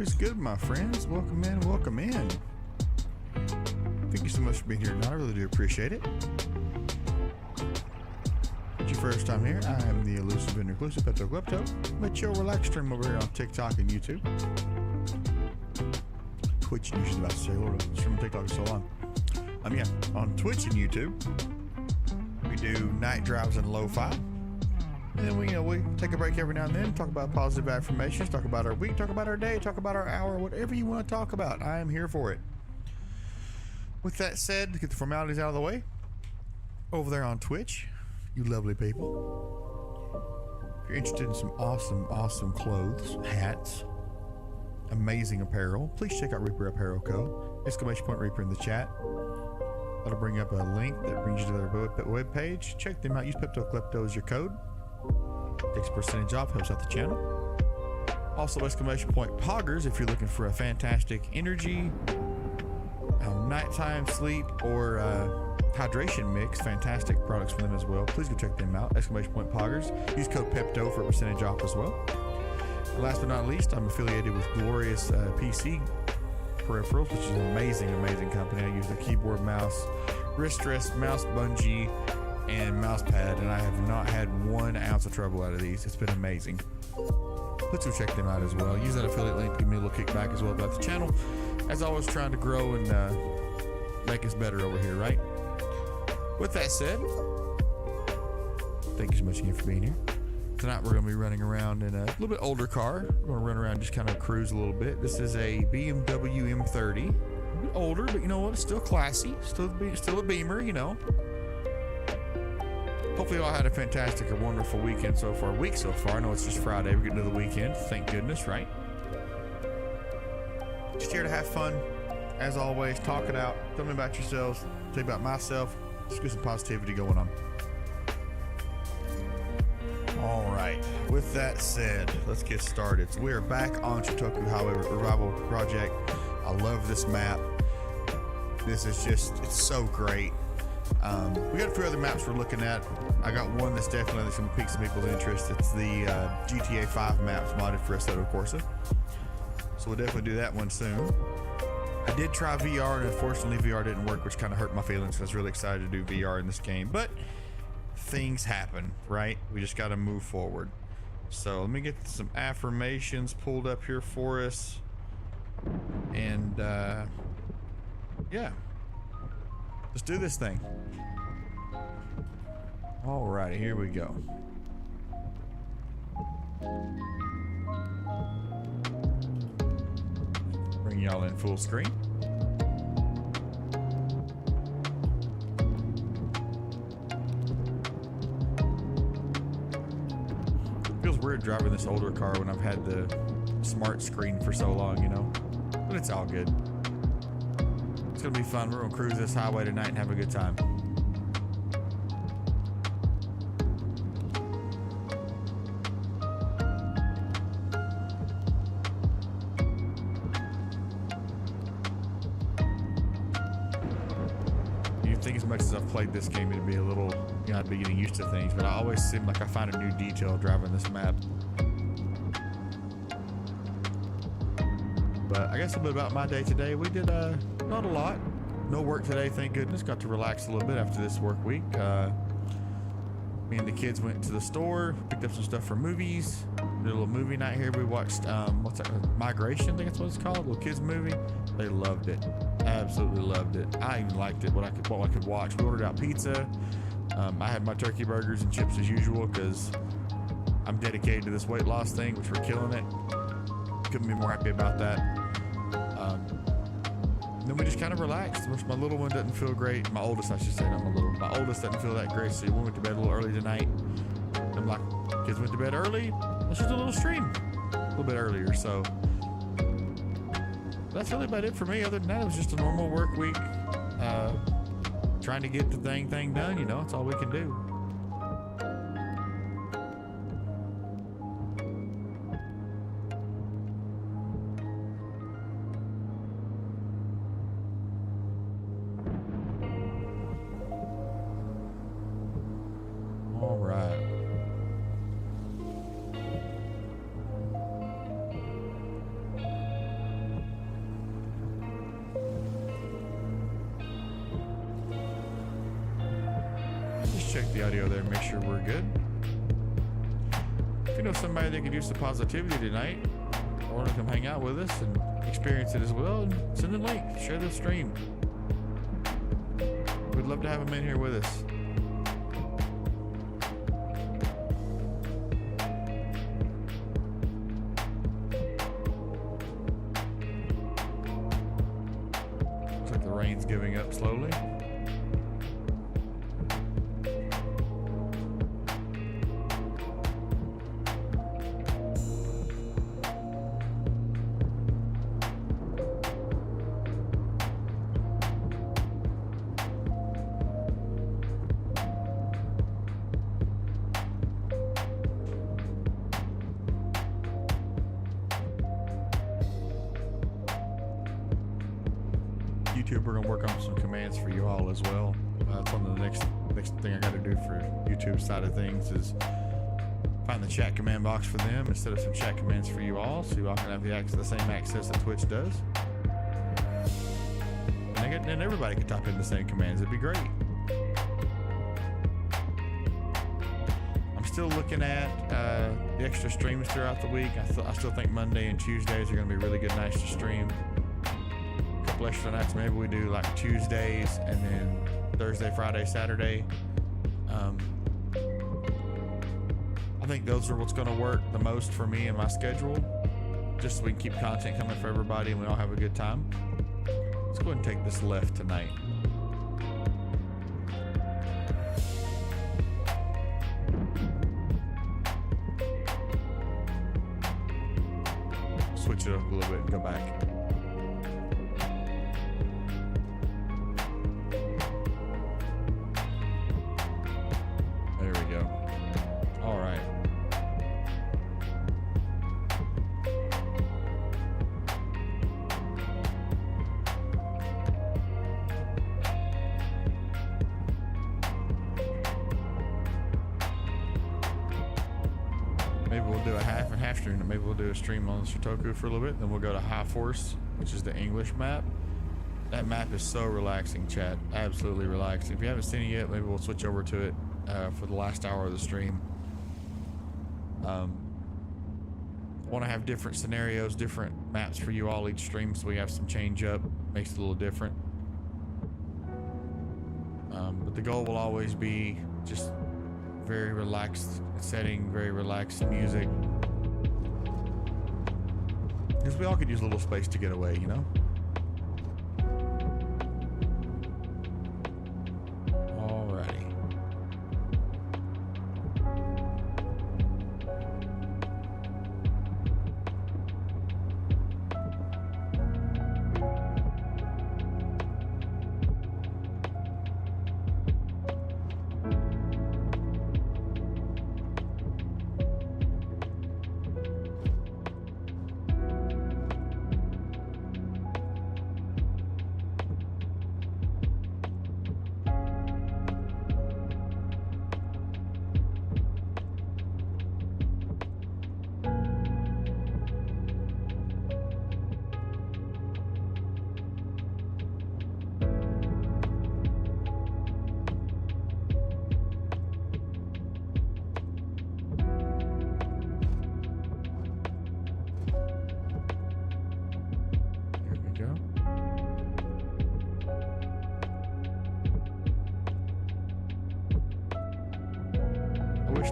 What is good, my friends? Welcome in, welcome in. Thank you so much for being here tonight. I really do appreciate it. If it's your first time here, I am the elusive and reclusive Petto Klepto. But you'll relax stream over here on TikTok and YouTube. Twitch, you should about to say, Lord, stream on TikTok is so long. Yeah, on Twitch and YouTube, we do night drives and Lofi. And then we take a break every now and then, talk about positive affirmations, talk about our week, talk about our day, talk about our hour, whatever you want to talk about. I am here for it. With that said, to get the formalities out of the way, over there on Twitch, you lovely people, if you're interested in some awesome clothes, hats, amazing apparel, please check out Reaper Apparel Co. !Reaper in the chat. That'll bring up a link that brings you to their web page. Check them out. Use Petto Klepto as your code. Takes a percentage off, helps out the channel. Also, !Poggers if you're looking for a fantastic energy, nighttime sleep, or hydration mix. Fantastic products from them as well. Please go check them out. !Poggers. Use code PEPTO for a percentage off as well. And last but not least, I'm affiliated with Glorious PC Peripherals, which is an amazing company. I use their keyboard, mouse, wrist rest, mouse bungee, and mouse pad, and I have not had 1 ounce of trouble out of these. It's been amazing. Please go check them out as well. Use that affiliate link to give me a little kickback as well about the channel. As always, trying to grow and make us better over here, right? With that said, thank you so much again for being here. Tonight we're going to be running around in a little bit older car. We're going to run around, just kind of cruise a little bit. This is a BMW M30. A bit older, but you know what? It's still classy. Still a Beamer, you know. Hopefully you all had a fantastic or wonderful weekend so far. Week so far. I know it's just Friday. We're getting to the weekend. Thank goodness, right? Just here to have fun. As always, talk it out. Tell me about yourselves. Tell you about myself. Just get some positivity going on. All right. With that said, let's get started. So we are back on Shotoku Highway Revival Project. I love this map. This is just, it's so great. We got a few other maps we're looking at. I got one that's definitely going to pique some people's interest. It's the GTA 5 maps modded for Assetto Corsa. So we'll definitely do that one soon. I did try VR, and unfortunately VR didn't work, which kind of hurt my feelings. I was really excited to do VR in this game, but things happen, right? We just got to move forward. So let me get some affirmations pulled up here for us. And yeah, let's do this thing. All right, here we go. Bring y'all in full screen. Feels weird driving this older car when I've had the smart screen for so long, you know, but it's all good. It's gonna be fun. We're gonna cruise this highway tonight and have a good time. As much as I've played this game, it'd be a little, you know, I'd be getting used to things, but I always seem like I find a new detail driving this map. But I guess a bit about my day today. We did not a lot. No work today, thank goodness. Got to relax a little bit after this work week. Me and the kids went to the store, picked up some stuff for movies. Did a little movie night here. We watched what's that? Migration, I think that's what it's called. A little kids movie. They loved it. Absolutely loved it. I even liked it. What I could watch. We ordered out pizza. I had my turkey burgers and chips as usual because I'm dedicated to this weight loss thing, which we're killing it. Couldn't be more happy about that. Then we just kind of relaxed. My little one doesn't feel great. My oldest, I should say, not my little. My oldest doesn't feel that great, so we went to bed a little early tonight. I'm like, kids went to bed early. Let's just do a little stream a little bit earlier. So that's really about it for me. Other than that, it was just a normal work week. Trying to get the thing done, you know, it's all we can do. All right. Let's check the audio there, make sure we're good. If you know somebody that could use some positivity tonight, or want to come hang out with us and experience it as well, send a link, share the stream. We'd love to have them in here with us. Looks like the rain's giving up slowly. YouTube, we're gonna work on some commands for you all as well. That's one of the next thing I got to do for YouTube side of things is find the chat command box for them instead of some chat commands for you all, so you all can have the same access that Twitch does. And everybody can type in the same commands. It'd be great. I'm still looking at the extra streams throughout the week. I still think Monday and Tuesdays are going to be really good nights to stream. A couple extra nights, maybe we do like Tuesdays and then Thursday, Friday, Saturday. I think those are what's going to work the most for me and my schedule, just so we can keep content coming for everybody and we all have a good time. Let's go ahead and take this left tonight. Switch it up a little bit and go back. There we go. All right. Maybe we'll do a half and half stream. Maybe we'll do a stream on Shotoku for a little bit. Then we'll go to High Force, which is the English map. That map is so relaxing, chat. Absolutely relaxing. If you haven't seen it yet, maybe we'll switch over to it for the last hour of the stream. I want to have different scenarios, different maps for you all each stream, so we have some change up. Makes it a little different. But the goal will always be just very relaxed setting, very relaxed music. Because we all could use a little space to get away, you know? Alrighty.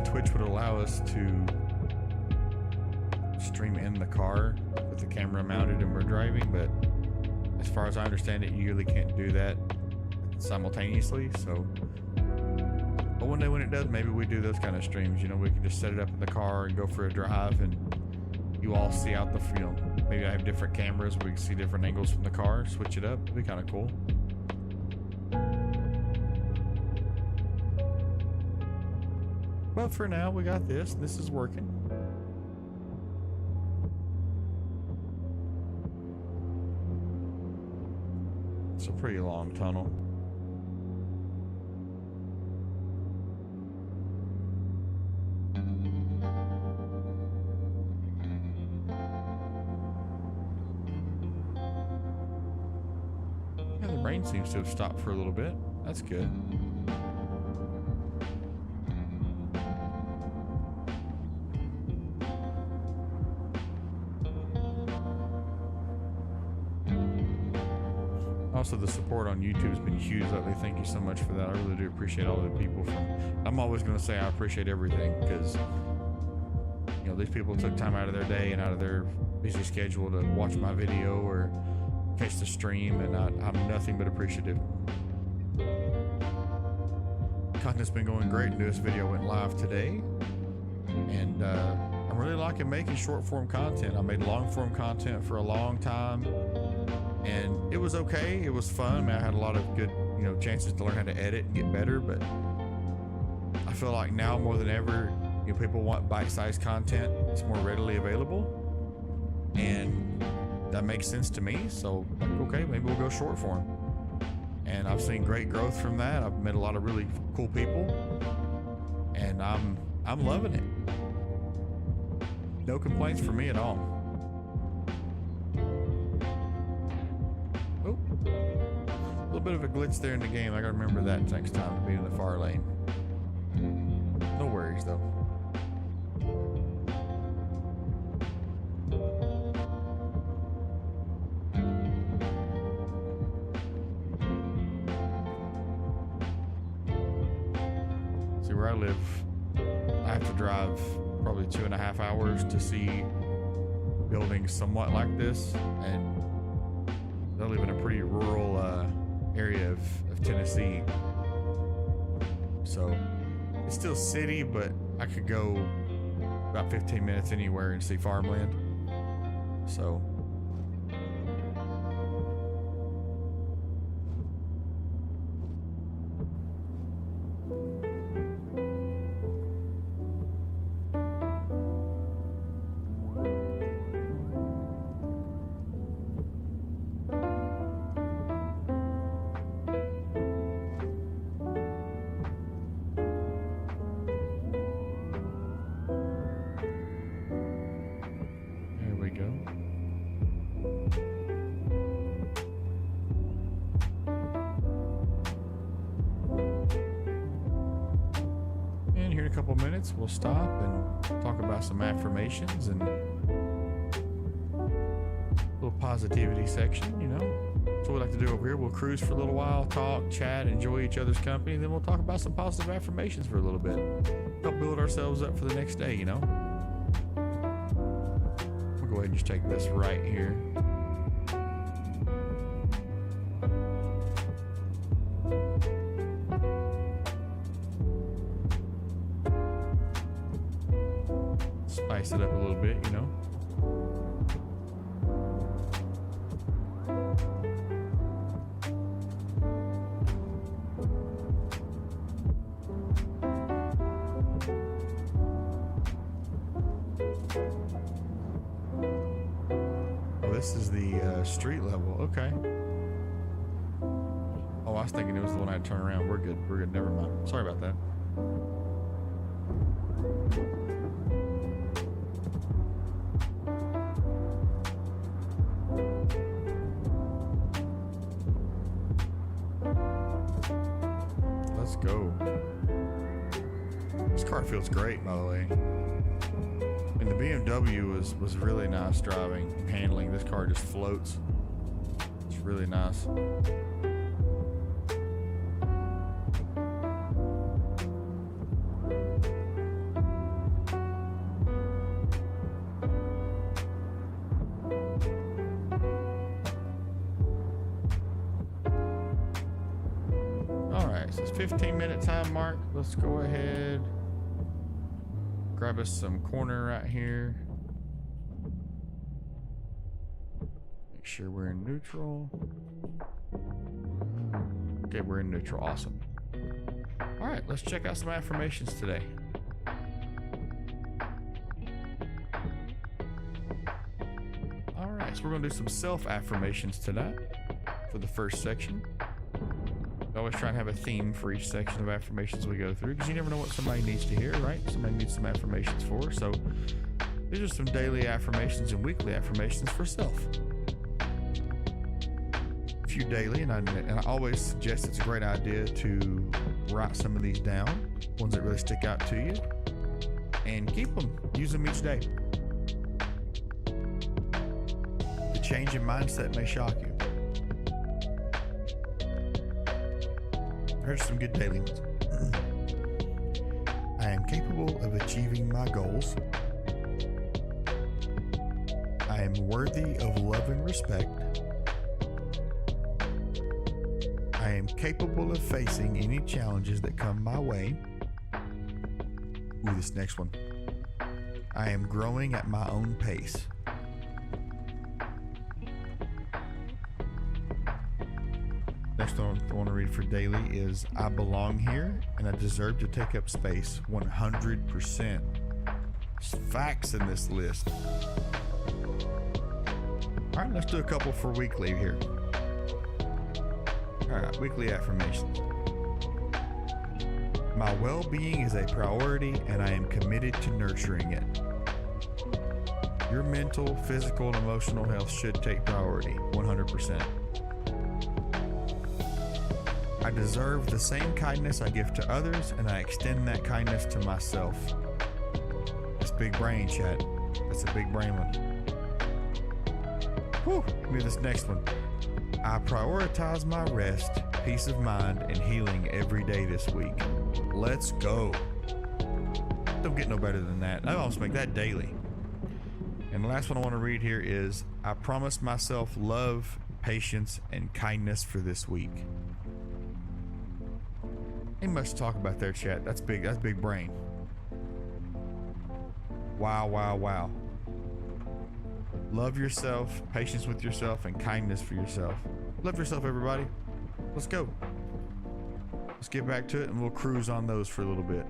Twitch would allow us to stream in the car with the camera mounted and we're driving, but as far as I understand it, you really can't do that simultaneously. So, but one day when it does, maybe we do those kind of streams. You know, we can just set it up in the car and go for a drive, and you all see out the, you know, maybe I have different cameras, we can see different angles from the car, switch it up. It'd be kind of cool. But for now, we got this. This is working. It's a pretty long tunnel. Yeah, the rain seems to have stopped for a little bit. That's good. also the support on YouTube has been huge lately. Thank you so much for that. I really do appreciate all the people I'm always going to say I appreciate everything, because you know, these people took time out of their day and out of their busy schedule to watch my video or catch the stream, and I'm nothing but appreciative. Content's been going great. Newest video went live today, and I'm really liking making short form content. I made long form content for a long time, and it was okay. It was fun. I mean, I had a lot of good, you know, chances to learn how to edit and get better, but I feel like now more than ever, you know, people want bite-sized content. It's more readily available, and that makes sense to me. So like, okay, maybe we'll go short form. And I've seen great growth from that. I've met a lot of really cool people, and I'm loving it. No complaints for me at all. Oh, a little bit of a glitch there in the game. I gotta remember that next time to be in the far lane. No worries though. See, where I live, I have to drive probably 2.5 hours to see buildings somewhat like this, and I live in a pretty rural area of Tennessee, so it's still city, but I could go about 15 minutes anywhere and see farmland. So we'll stop and talk about some affirmations and a little positivity section, you know. That's what we like to do over here. We'll cruise for a little while, talk, chat, enjoy each other's company, then we'll talk about some positive affirmations for a little bit. Help build ourselves up for the next day, you know. We'll go ahead and just take this right here. Spice it up a little bit, you know. Oh, this is the street level. Okay. Oh, I was thinking it was the one I had to turn around. We're good. We're good. Never mind. Sorry about that. Let's go. This car feels great, by the way. And the BMW was really nice driving and handling. This car just floats. It's really nice. Alright, so it's 15-minute time mark. Let's go ahead. Grab us some corner right here. Make sure we're in neutral. Okay, we're in neutral. Awesome. Alright, let's check out some affirmations today. Alright, so we're going to do some self-affirmations today for the first section. I always try and have a theme for each section of affirmations we go through, because you never know what somebody needs to hear, right? Somebody needs some affirmations for. So these are some daily affirmations and weekly affirmations for self. A few daily, and I always suggest it's a great idea to write some of these down, ones that really stick out to you, and keep them. Use them each day. The change in mindset may shock you. Here's some good daily ones. I am capable of achieving my goals. I am worthy of love and respect. I am capable of facing any challenges that come my way. Ooh, this next one. I am growing at my own pace. Next one I want to read for daily is I belong here and I deserve to take up space 100%. There's facts in this list. All right, let's do a couple for weekly here. All right, weekly affirmations. My well-being is a priority and I am committed to nurturing it. Your mental, physical, and emotional health should take priority, 100%. I deserve the same kindness I give to others, and I extend that kindness to myself. That's big brain, chat. That's a big brain one. Whew, give me this next one. I prioritize my rest, peace of mind, and healing every day this week. Let's go. Don't get no better than that. I almost make that daily. And the last one I want to read here is I promise myself love, patience, and kindness for this week. Ain't much to talk about there, chat. That's big. That's big brain. Wow, wow, wow. Love yourself, patience with yourself, and kindness for yourself. Love yourself, everybody. Let's go. Let's get back to it and we'll cruise on those for a little bit.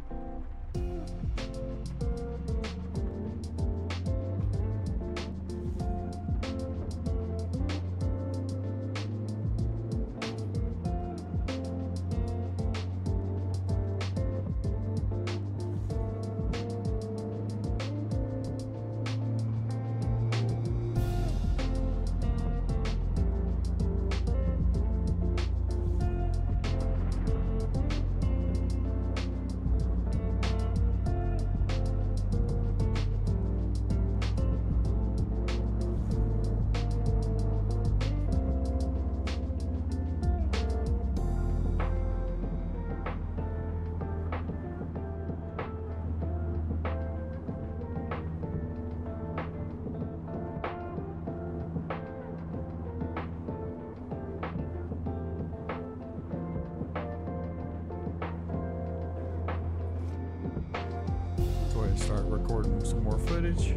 Start recording some more footage.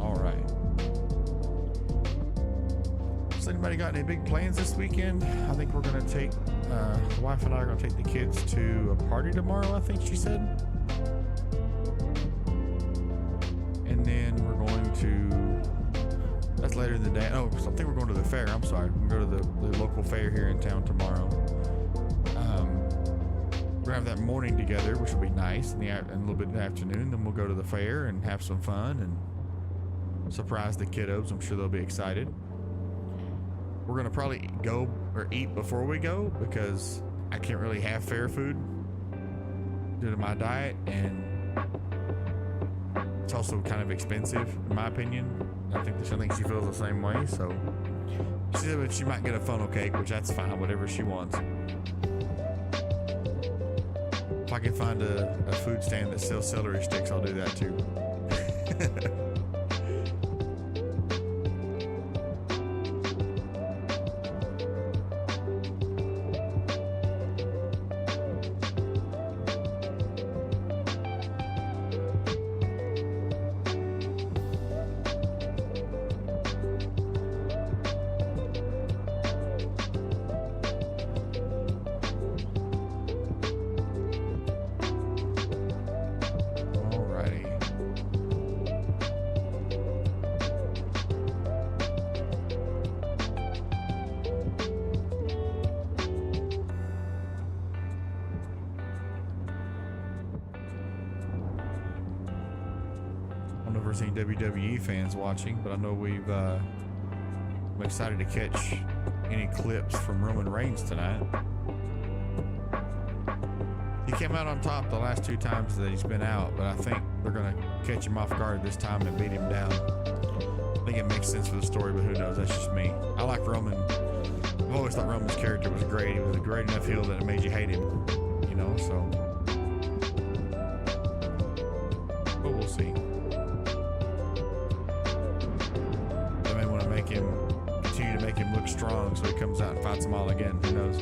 All right. So anybody got any big plans this weekend? I think we're gonna take the wife and I are gonna take the kids to a party tomorrow, I think she said. And then we're going to, that's later in the day. Oh, I think we're going to the fair. I'm sorry. We're going to the local fair here in town tomorrow. We're going to have that morning together, which will be nice, and a little bit in the afternoon. Then we'll go to the fair and have some fun and surprise the kiddos. I'm sure they'll be excited. We're going to probably go or eat before we go because I can't really have fair food due to my diet, and it's also kind of expensive in my opinion. I think she feels the same way. So she said she might get a funnel cake, which that's fine, whatever she wants. If I can find a food stand that sells celery sticks, I'll do that too. Seen WWE fans watching, but I know I'm excited to catch any clips from Roman Reigns tonight. He came out on top the last 2 times that he's been out, but I think they're gonna catch him off guard this time and beat him down. I think it makes sense for the story, but who knows? That's just me. I like Roman. I've always thought Roman's character was great. He was a great enough heel that it made you hate him, you know, so. But we'll see. They may want to continue to make him look strong so he comes out and fights them all again. Who knows?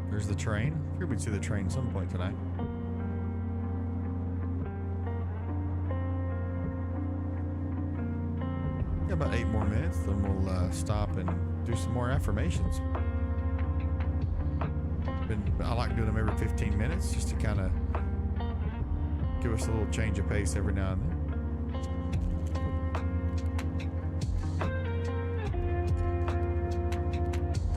There's the train. I figured we'd see the train some point tonight. Got about 8 more minutes, then we'll stop and do some more affirmations. I like doing them every 15 minutes just to kind of give us a little change of pace every now and then.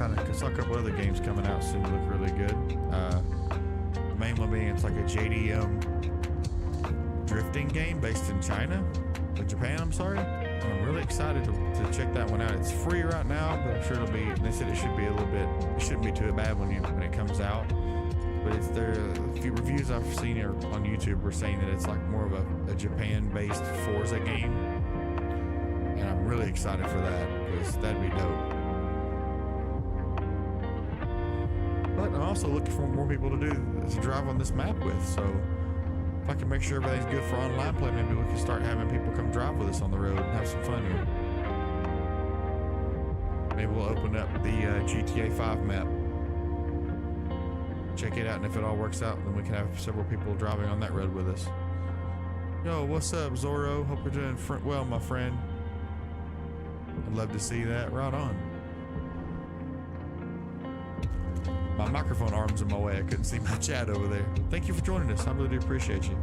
I saw a couple other games coming out soon that look really good. The main one being it's like a JDM drifting game based in China, or Japan, I'm sorry. And I'm really excited to check that one out. It's free right now, but I'm sure it'll be, they said it should be a little bit, it shouldn't be too bad when it comes out. But it's there, a few reviews I've seen here on YouTube were saying that it's like more of a Japan-based Forza game. And I'm really excited for that, because that'd be dope. But I'm also looking for more people to drive on this map with, so if I can make sure everything's good for online play, maybe we can start having people come drive with us on the road and have some fun here. Maybe we'll open up the GTA 5 map, check it out, and if it all works out, then we can have several people driving on that road with us. Yo, what's up, Zorro? Hope you're doing well, my friend. I'd love to see that. Right on. My microphone arm's in my way. I couldn't see my chat over there. Thank you for joining us. I really do appreciate you.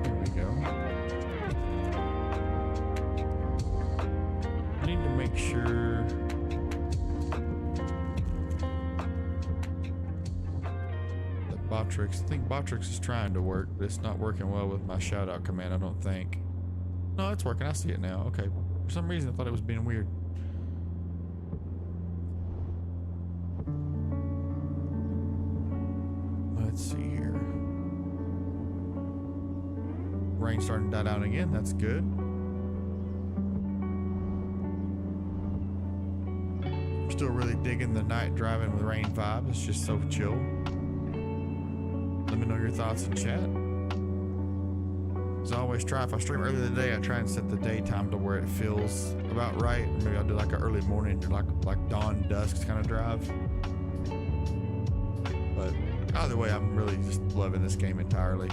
There we go. I need to make sure. I think Botrix is trying to work, but it's not working well with my shout out command, I don't think. No, it's working. I see it now. Okay. For some reason, I thought it was being weird. Let's see here. Rain starting to die down again. That's good. Still really digging the night driving with rain vibe. It's just so chill. Let me know your thoughts in chat. As I always try, if I stream early in the day, I try and set the daytime to where it feels about right. Or maybe I'll do like an early morning, or like dawn, dusk kind of drive. But either way, I'm really just loving this game entirely.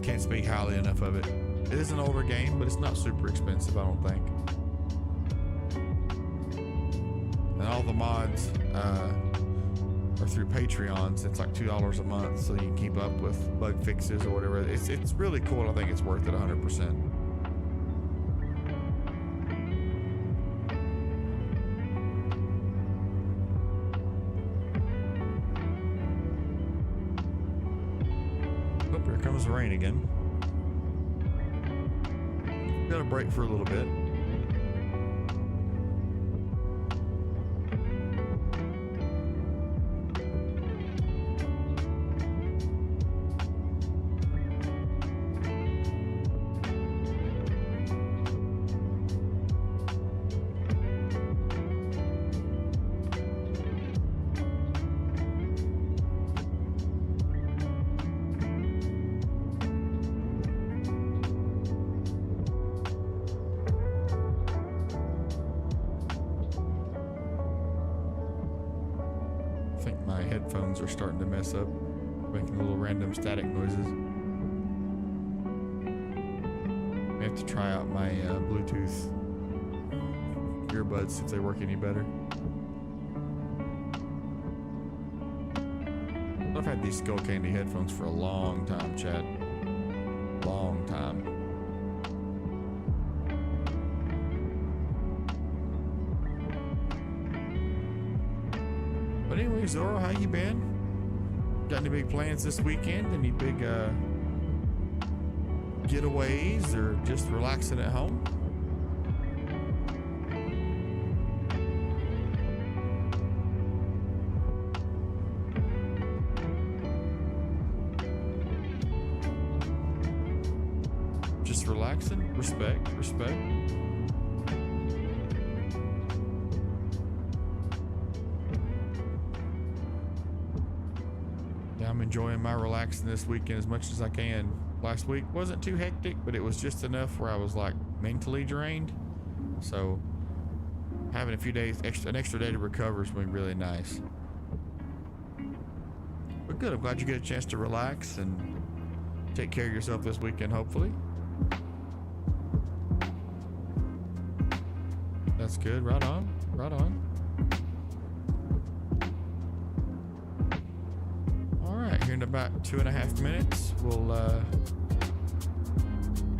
Can't speak highly enough of it. It is an older game, but it's not super expensive, I don't think. And all the mods are through Patreon, so it's like $2 a month, so you can keep up with bug fixes or whatever. It's really cool. I think it's worth it 100%. Oh, here comes the rain again. Got a break for a little bit. headphones are starting to mess up, making little random static noises. I have to try out my Bluetooth earbuds, see if they work any better. I've had these Skull Candy headphones for a long time, chat. Long time. But anyway, Zoro, how you been? Got any big plans this weekend? Any big getaways or just relaxing at home? Just relaxing? Respect, respect. Yeah, I'm enjoying my relaxing this weekend as much as I can. Last week wasn't too hectic, but it was just enough where I was like mentally drained. So having a few days, an extra day to recover has been really nice. But good, I'm glad you get a chance to relax and take care of yourself this weekend, hopefully. That's good, right on, right on. All right, here in about 2.5 minutes, we'll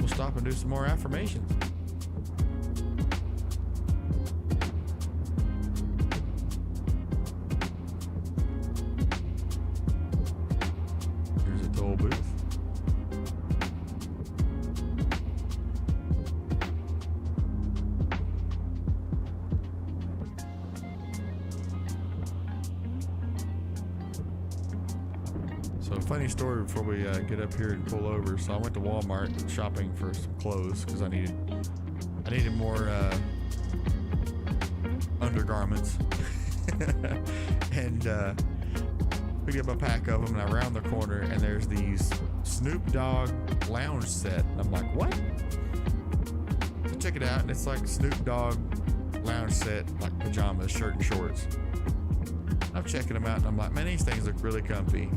stop and do some more affirmations. Here's a toll booth. So funny story before we get up here and pull over. So I went to Walmart shopping for some clothes because I needed more undergarments. And picked up a pack of them, and I round the corner and there's these Snoop Dogg lounge set. And I'm like, what? So check it out, and it's like Snoop Dogg lounge set, like pajamas, shirt and shorts. I'm checking them out and I'm like, man, these things look really comfy.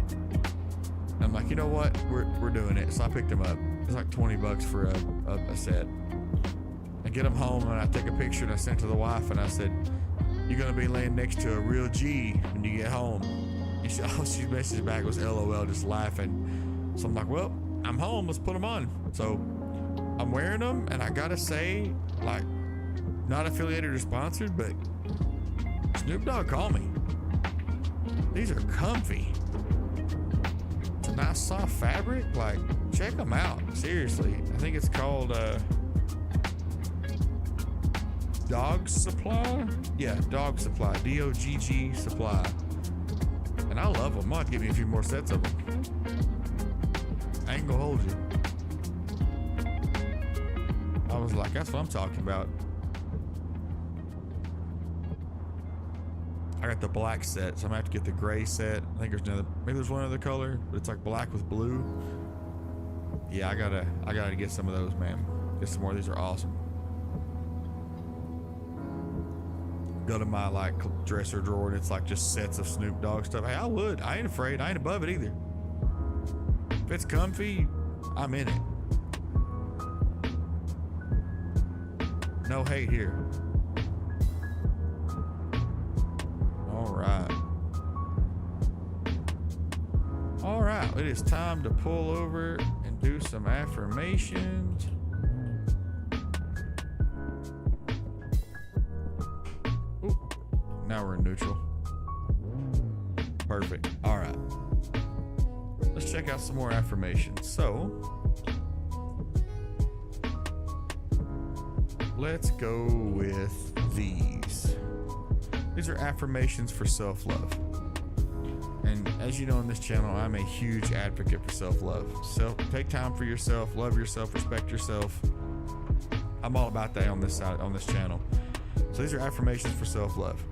I'm like, you know what? We're doing it. So I picked them up. It's like $20 for a set. I get them home and I take a picture and I sent it to the wife and I said, you're gonna be laying next to a real G when you get home. And she messaged back, was LOL, just laughing. So I'm like, well, I'm home. Let's put them on. So I'm wearing them, and I gotta say, like, not affiliated or sponsored, but Snoop Dogg called me. These are comfy. Nice soft fabric, like, check them out, seriously. I think it's called Dog Supply. Yeah, Dog Supply, DOGG Supply. And I love them. I'll give me a few more sets of them. I ain't gonna hold you. I was like, that's what I'm talking about. I got the black set, so I'm gonna have to get the gray set. I think there's another, maybe there's one other color, but it's like black with blue. Yeah, I gotta get some of those, man. Get some more. These are awesome. Go to my like dresser drawer, and it's like just sets of Snoop Dogg stuff. Hey, I ain't afraid. I ain't above it either. If it's comfy, I'm in it. No hate here. All right, it is time to pull over and do some affirmations. Ooh, now we're in neutral. Perfect. All right, let's check out some more affirmations. So let's go with these. These are affirmations for self-love. And as you know, on this channel, I'm a huge advocate for self-love. Take time for yourself, love yourself, respect yourself. I'm all about that on this side, on this channel. So these are affirmations for self-love.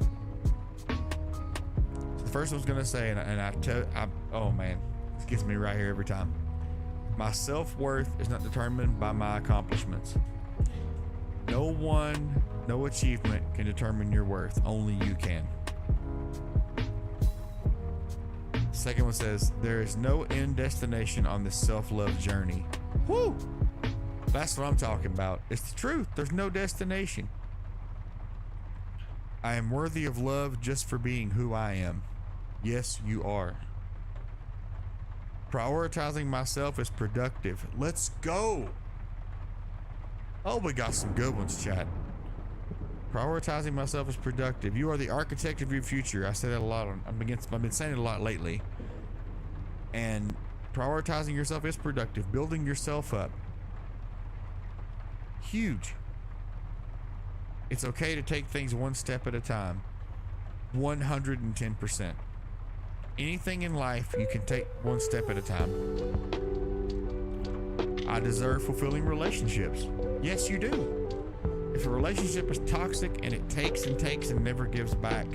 So the first one's gonna say, oh man, this gets me right here every time. My self-worth is not determined by my accomplishments. No one, no achievement can determine your worth. Only you can. Second one says, there is no end destination on this self-love journey. Whoo! That's what I'm talking about. It's the truth. There's no destination. I am worthy of love just for being who I am. Yes, you are. Prioritizing myself is productive. Let's go. Oh, we got some good ones, chat. Prioritizing myself is productive. You are the architect of your future. I say that a lot. I've been saying it a lot lately. And prioritizing yourself is productive. Building yourself up. Huge. It's okay to take things one step at a time. 110%. Anything in life you can take one step at a time. I deserve fulfilling relationships. Yes, you do. If a relationship is toxic and it takes and takes and never gives back,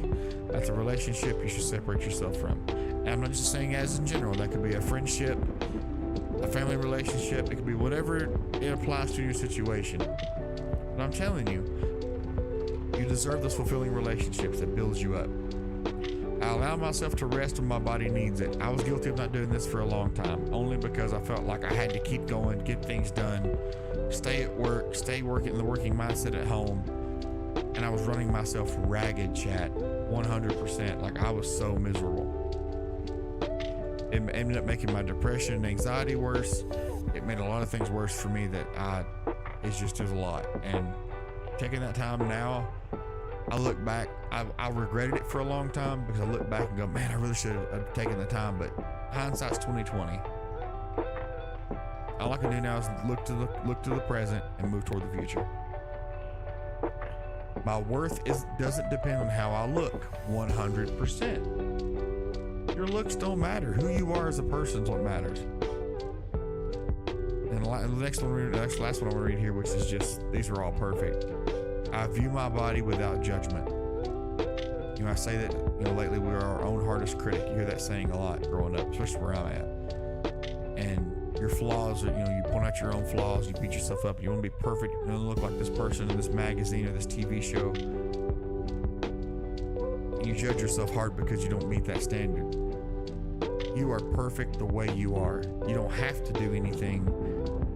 that's a relationship you should separate yourself from. And I'm not just saying as in general. That could be a friendship, a family relationship. It could be whatever it applies to your situation. But I'm telling you, you deserve those fulfilling relationships that builds you up. I allow myself to rest when my body needs it. I was guilty of not doing this for a long time, only because I felt like I had to keep going, get things done, stay at work, stay working the working mindset at home. And I was running myself ragged, chat, 100%. Like I was so miserable. It ended up making my depression and anxiety worse. It made a lot of things worse for me that it's just a lot. And taking that time now, I look back, I regretted it for a long time because I look back and go, man, I really should have taken the time, but hindsight's 2020. All I can do now is look to the present and move toward the future. My worth doesn't depend on how I look, 100%. Your looks don't matter. Who you are as a person is what matters. And the last one I want to read here, which is just, these are all perfect. I view my body without judgment. You know, I say that, lately we are our own hardest critic. You hear that saying a lot growing up, especially where I'm at. And your flaws are, you point out your own flaws, you beat yourself up, you want to be perfect, you want to look like this person in this magazine or this TV show. And you judge yourself hard because you don't meet that standard. You are perfect the way you are. You don't have to do anything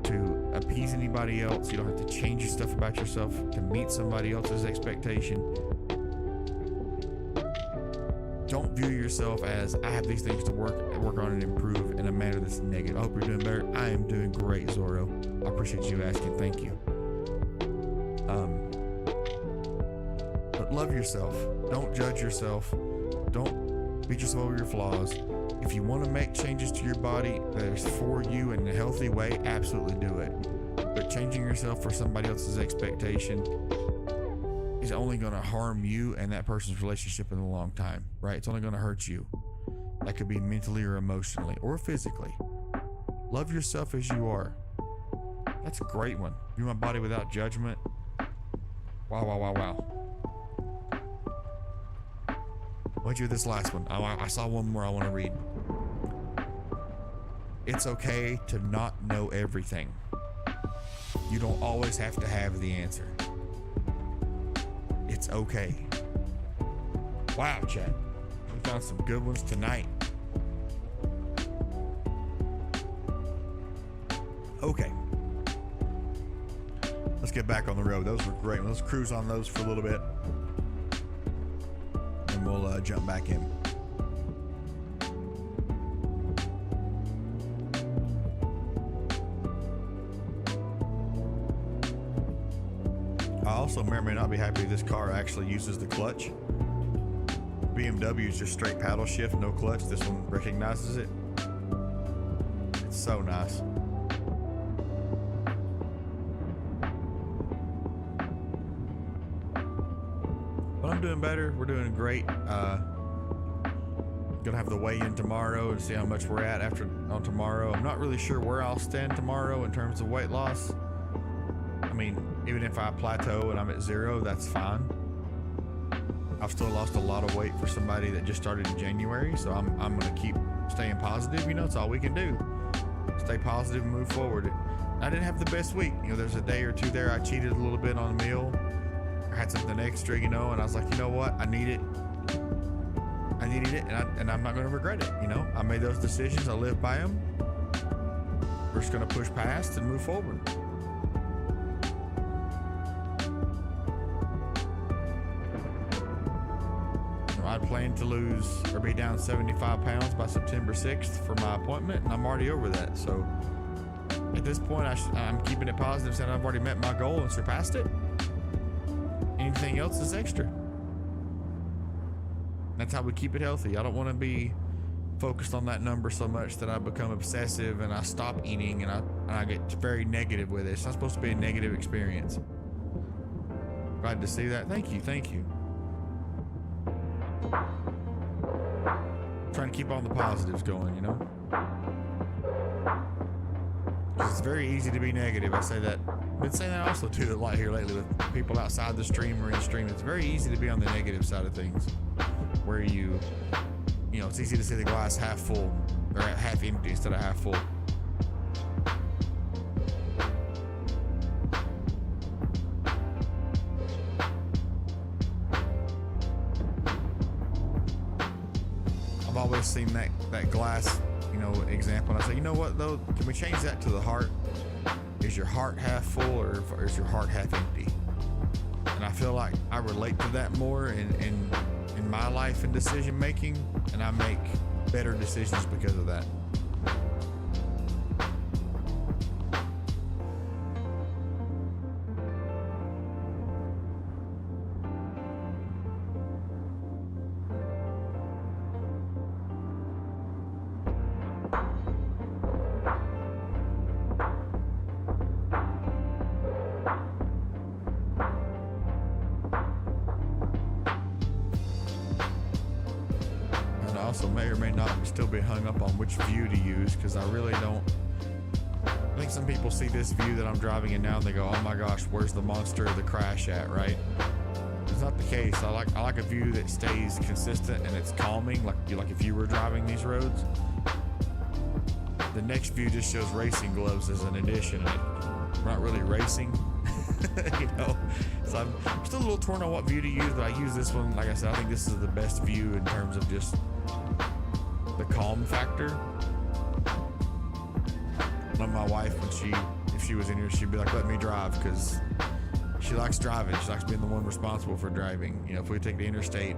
to appease anybody else. You don't have to change your stuff about yourself to meet somebody else's expectation. Don't view yourself as, I have these things to work on and improve in a manner that's negative. I hope you're doing better. I am doing great, Zorro. I appreciate you asking. Thank you. But love yourself. Don't judge yourself. Don't beat yourself over your flaws. If you want to make changes to your body that is for you in a healthy way, absolutely do it. But changing yourself for somebody else's expectation is only going to harm you and that person's relationship in the long time, right? It's only going to hurt you. That could be mentally or emotionally or physically. Love yourself as you are. That's a great one. View my body without judgment. Wow, wow, wow, wow. What'd you do this last one? I saw one more I want to read. It's okay to not know everything. You don't always have to have the answer. It's okay. Wow, chat. We found some good ones tonight. Okay. Let's get back on the road. Those were great. Let's cruise on those for a little bit. And we'll jump back in. I also may or may not be happy this car actually uses the clutch. BMW is just straight paddle shift, no clutch. This one recognizes it. It's so nice. But I'm doing better. We're doing great. Gonna have the weigh-in tomorrow and see how much we're at on tomorrow. I'm not really sure where I'll stand tomorrow in terms of weight loss. I mean, even if I plateau and I'm at 0, that's fine. I've still lost a lot of weight for somebody that just started in January, so I'm gonna keep staying positive. It's all we can do. Stay positive and move forward. I didn't have the best week. There's a day or two there I cheated a little bit on a meal. I had something extra, and I was like, you know what? I need it. I needed it, and I'm not going to regret it. You know, I made those decisions. I live by them. We're just going to push past and move forward. I plan to lose or be down 75 pounds by September 6th for my appointment, and I'm already over that. So at this point, I'm keeping it positive, saying I've already met my goal and surpassed it. Anything else is extra. That's how we keep it healthy. I don't want to be focused on that number so much that I become obsessive and I stop eating and I get very negative with it. It's not supposed to be a negative experience. Glad to see that. Thank you. Thank you. Trying to keep all the positives going, you know? It's very easy to be negative. I say that. Been saying that also too a lot here lately with people outside the stream or in stream. It's very easy to be on the negative side of things, where you know, it's easy to see the glass half full or half empty instead of half full. I've always seen that glass, you know, example, and I say, you know what though, can we change that to the heart? Is your heart half full or is your heart half empty? And I feel like I relate to that more in my life and decision making, and I make better decisions because of that. Also may or may not still be hung up on which view to use, because I really don't. I think some people see this view that I'm driving in now and they go, oh my gosh, where's the monster or the crash at, right? It's not the case. I like a view that stays consistent and it's calming, like if you were driving these roads. The next view just shows racing gloves as an addition. We're not really racing. You know, so I'm still a little torn on what view to use, but I use this one. Like I said, I think this is the best view in terms of just the calm factor. I know my wife, if she was in here, she'd be like, let me drive, because she likes driving. She likes being the one responsible for driving. You know, if we take the interstate,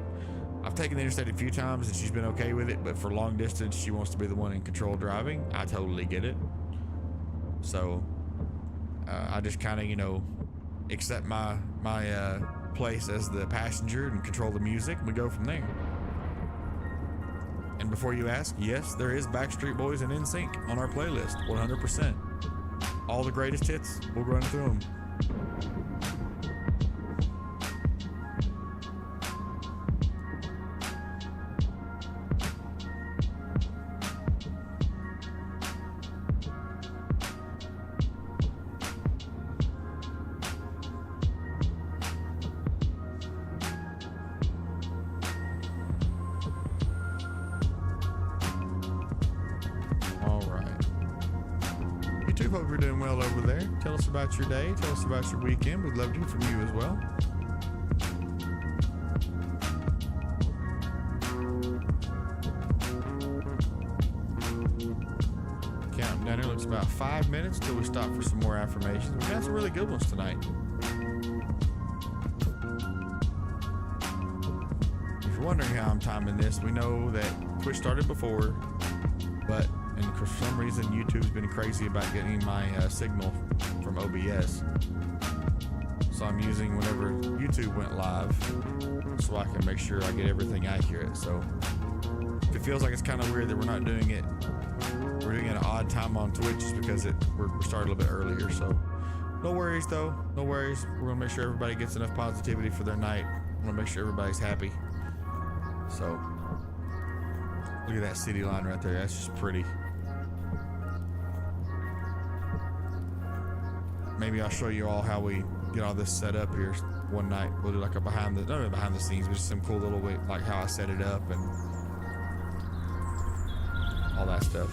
I've taken the interstate a few times and she's been okay with it, but for long distance, she wants to be the one in control driving. I totally get it. So I just kind of, you know, accept my place as the passenger and control the music, and we go from there. And before you ask, yes, there is Backstreet Boys and NSYNC on our playlist, 100%. All the greatest hits, we'll run through them. Hope you're doing well over there. Tell us about your day. Tell us about your weekend. We'd love to hear from you as well. Counting down here, looks about 5 minutes till we stop for some more affirmations. We've got some really good ones tonight. If you're wondering how I'm timing this, we know that Twitch started before, but and for some reason, YouTube's been crazy about getting my signal from OBS. So I'm using whenever YouTube went live so I can make sure I get everything accurate. So if it feels like it's kind of weird that we're not doing it, we're doing it at an odd time on Twitch just because we're started a little bit earlier. So no worries though, no worries. We're gonna make sure everybody gets enough positivity for their night. We're gonna make sure everybody's happy. So look at that city line right there. That's just pretty. Maybe I'll show you all how we get all this set up here one night. We'll do like a behind the scenes, but just some cool little way, like how I set it up and all that stuff.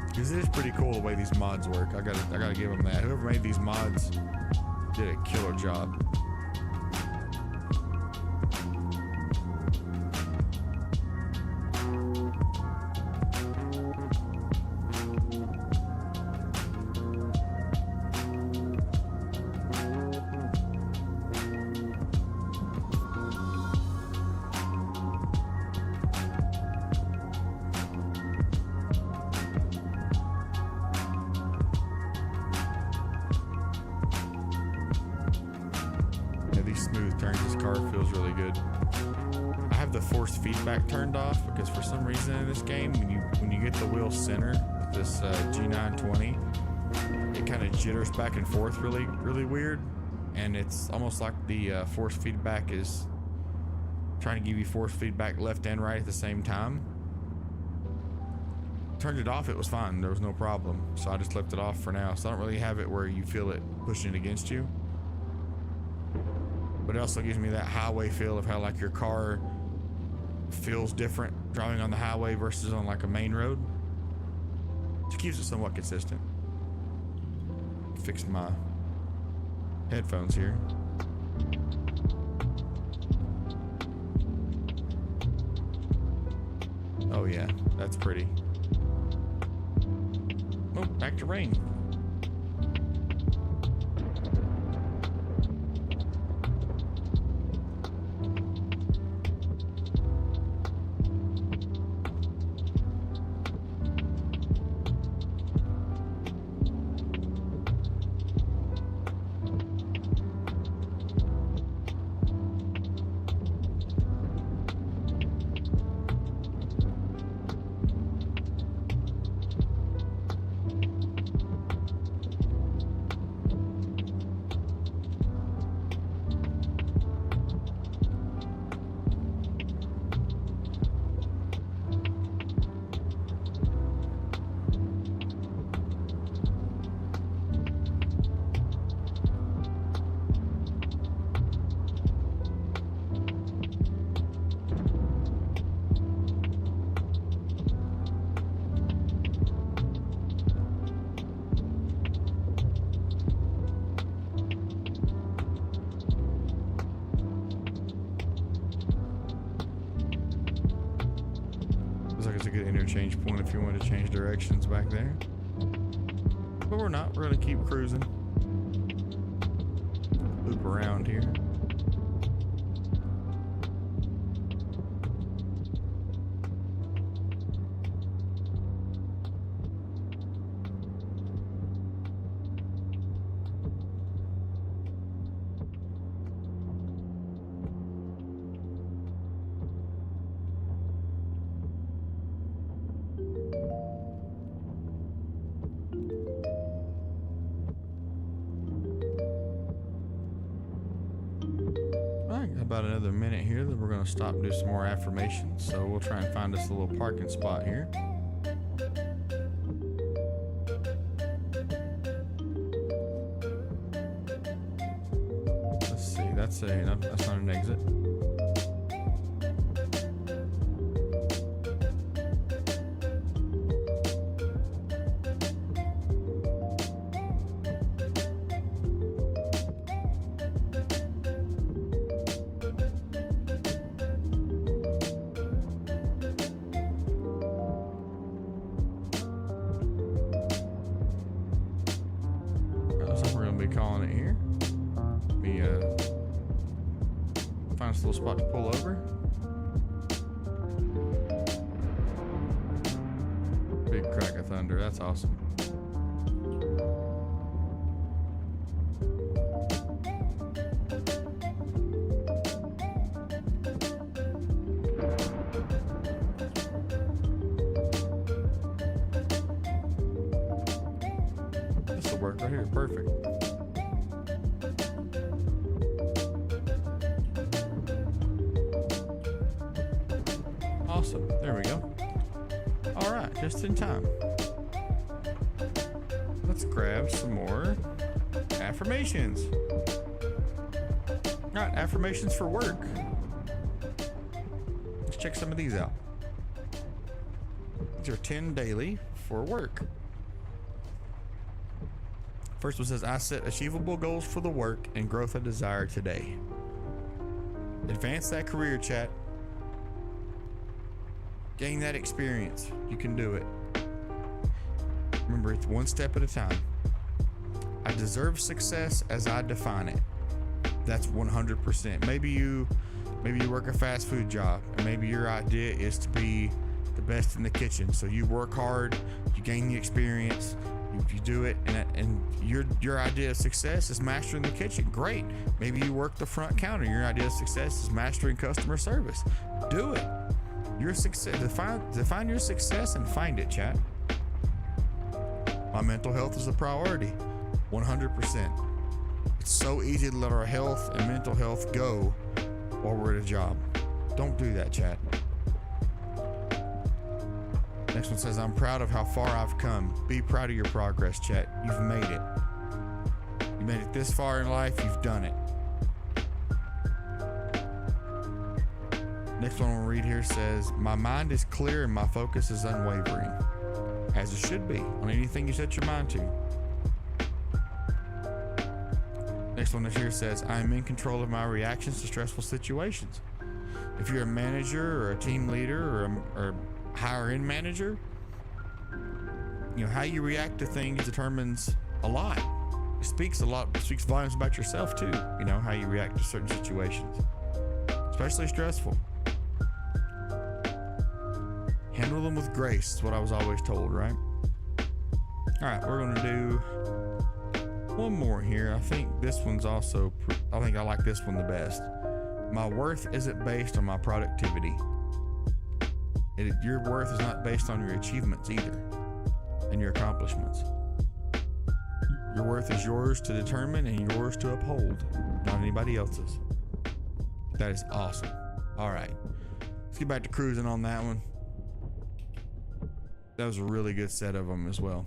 Because it is pretty cool the way these mods work. I gotta give them that. Whoever made these mods did a killer job. have the force feedback turned off because for some reason in this game, when you get the wheel center with this G920, it kind of jitters back and forth really weird, and it's almost like the force feedback is trying to give you force feedback left and right at the same time. Turned it off, it was fine, there was no problem, so I just left it off for now. So I don't really have it where you feel it pushing it against you, but it also gives me that highway feel of how like your car feels different driving on the highway versus on like a main road. It keeps it somewhat consistent. Fixed my headphones here. Oh yeah, that's pretty. Oh, back to rain. Interchange point if you want to change directions back there, but we're not. We're gonna keep cruising, loop around here. About another minute here, then we're going to stop and do some more affirmations. So we'll try and find us a little parking spot here. Let's see, that's not an exit. Calling it here. We find us a little spot to pull over. Big crack of thunder. That's awesome. This will work right here. Perfect. Awesome. There we go. All right, just in time. Let's grab some more affirmations. All right, affirmations for work. Let's check some of these out. These are 10 daily for work. First one says, I set achievable goals for the work and growth I desire today. Advance that career, chat. Gain that experience. You can do it. Remember, it's one step at a time. I deserve success as I define it. That's 100%. Maybe you work a fast food job, and maybe your idea is to be the best in the kitchen. So you work hard, you gain the experience, If you do it and your idea of success is mastering the kitchen, great. Maybe you work the front counter. Your idea of success is mastering customer service. Do it. Your success, define your success and find it, chat. My mental health is a priority, 100%. It's so easy to let our health and mental health go while we're at a job. Don't do that, chat. Next one says, I'm proud of how far I've come. Be proud of your progress, chat. You've made it. You made it this far in life, you've done it. Next one we'll read here says, my mind is clear and my focus is unwavering. As it should be on anything you set your mind to. Next one here says, I am in control of my reactions to stressful situations. If you're a manager or a team leader or higher end manager, you know, how you react to things determines a lot. It speaks volumes about yourself too. You know, how you react to certain situations, especially stressful. Handle them with grace is what I was always told, right? All right, we're gonna do one more here. I think this one's also, I think I like this one the best. My worth isn't based on my productivity. Your worth is not based on your achievements either, and your accomplishments. Your worth is yours to determine and yours to uphold, not anybody else's. That is awesome. All right, let's get back to cruising on that one. That was a really good set of them as well.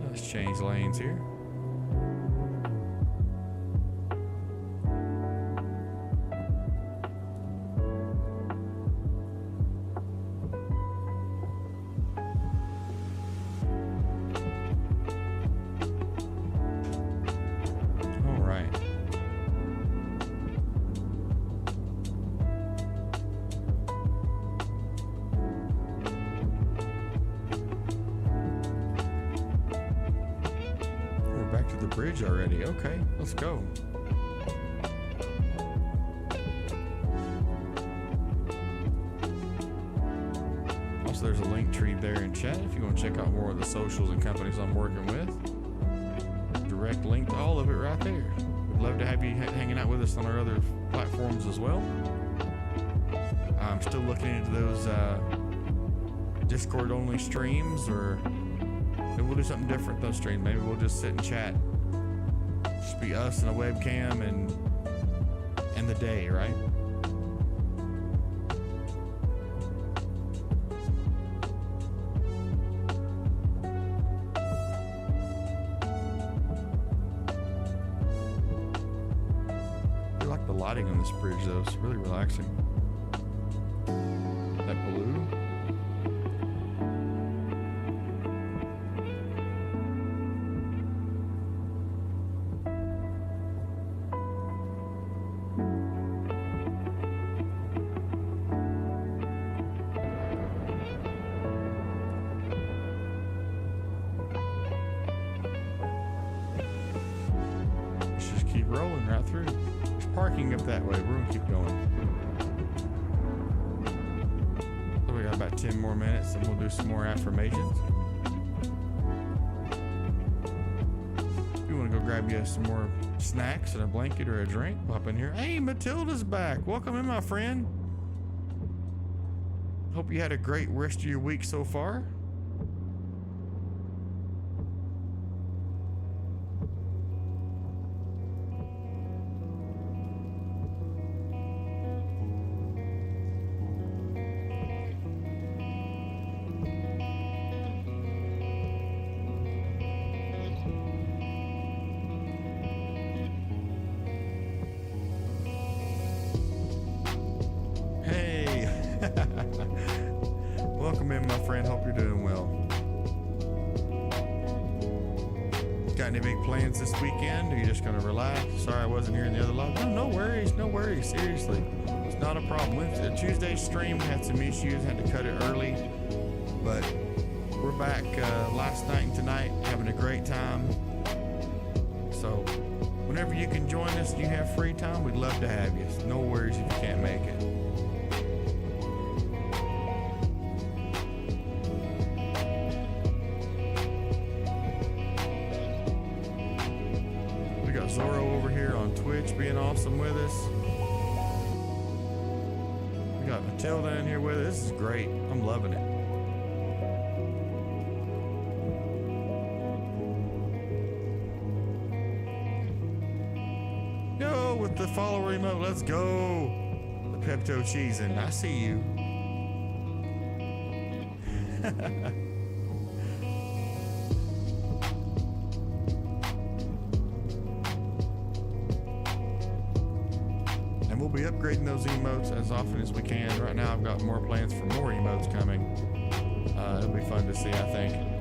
Let's change lanes here. Bridge already. Okay, let's go. Also, there's a link tree there in chat if you want to check out more of the socials and companies I'm working with. Direct link to all of it right there. We'd love to have you hanging out with us on our other platforms as well. I'm still looking into those Discord only streams, or maybe we'll do something different those streams. Maybe we'll just sit and chat. Just be us and a webcam and the day, right? I like the lighting on this bridge though, it's really relaxing. That blue. Rolling right through. There's parking up that way. We're gonna keep going. So we got about 10 more minutes and we'll do some more affirmations. If you want to go grab you some more snacks and a blanket or a drink, pop in here. Hey, Matilda's back. Welcome in, my friend. Hope you had a great rest of your week so far. Welcome in, my friend. Hope you're doing well. Got any big plans this weekend? Or are you just gonna relax? Sorry I wasn't here in the other live. No worries, no worries. Seriously, it's not a problem. Tuesday's stream had some issues, had to cut it early, but we're back last night and tonight, having a great time. So whenever you can join us and you have free time, we'd love to have you. No worries if you can't make it. We got Zorro over here on Twitch being awesome with us. We got Matilda in here with us. This is great. I'm loving it. Yo, with the follower emote, let's go. The Pepto cheese, and I see you. And we'll be upgrading those emotes as often as we can. Right now, I've got more plans for more emotes coming. It'll be fun to see, I think.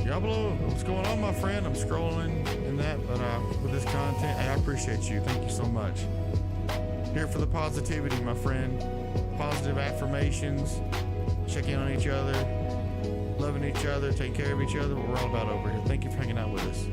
Diablo, what's going on, my friend? I'm scrolling in that, but with this content, hey, I appreciate you. Thank you so much. Here for the positivity, my friend. Positive affirmations, checking on each other, loving each other, taking care of each other. What we're all about over here. Thank you for hanging out with us.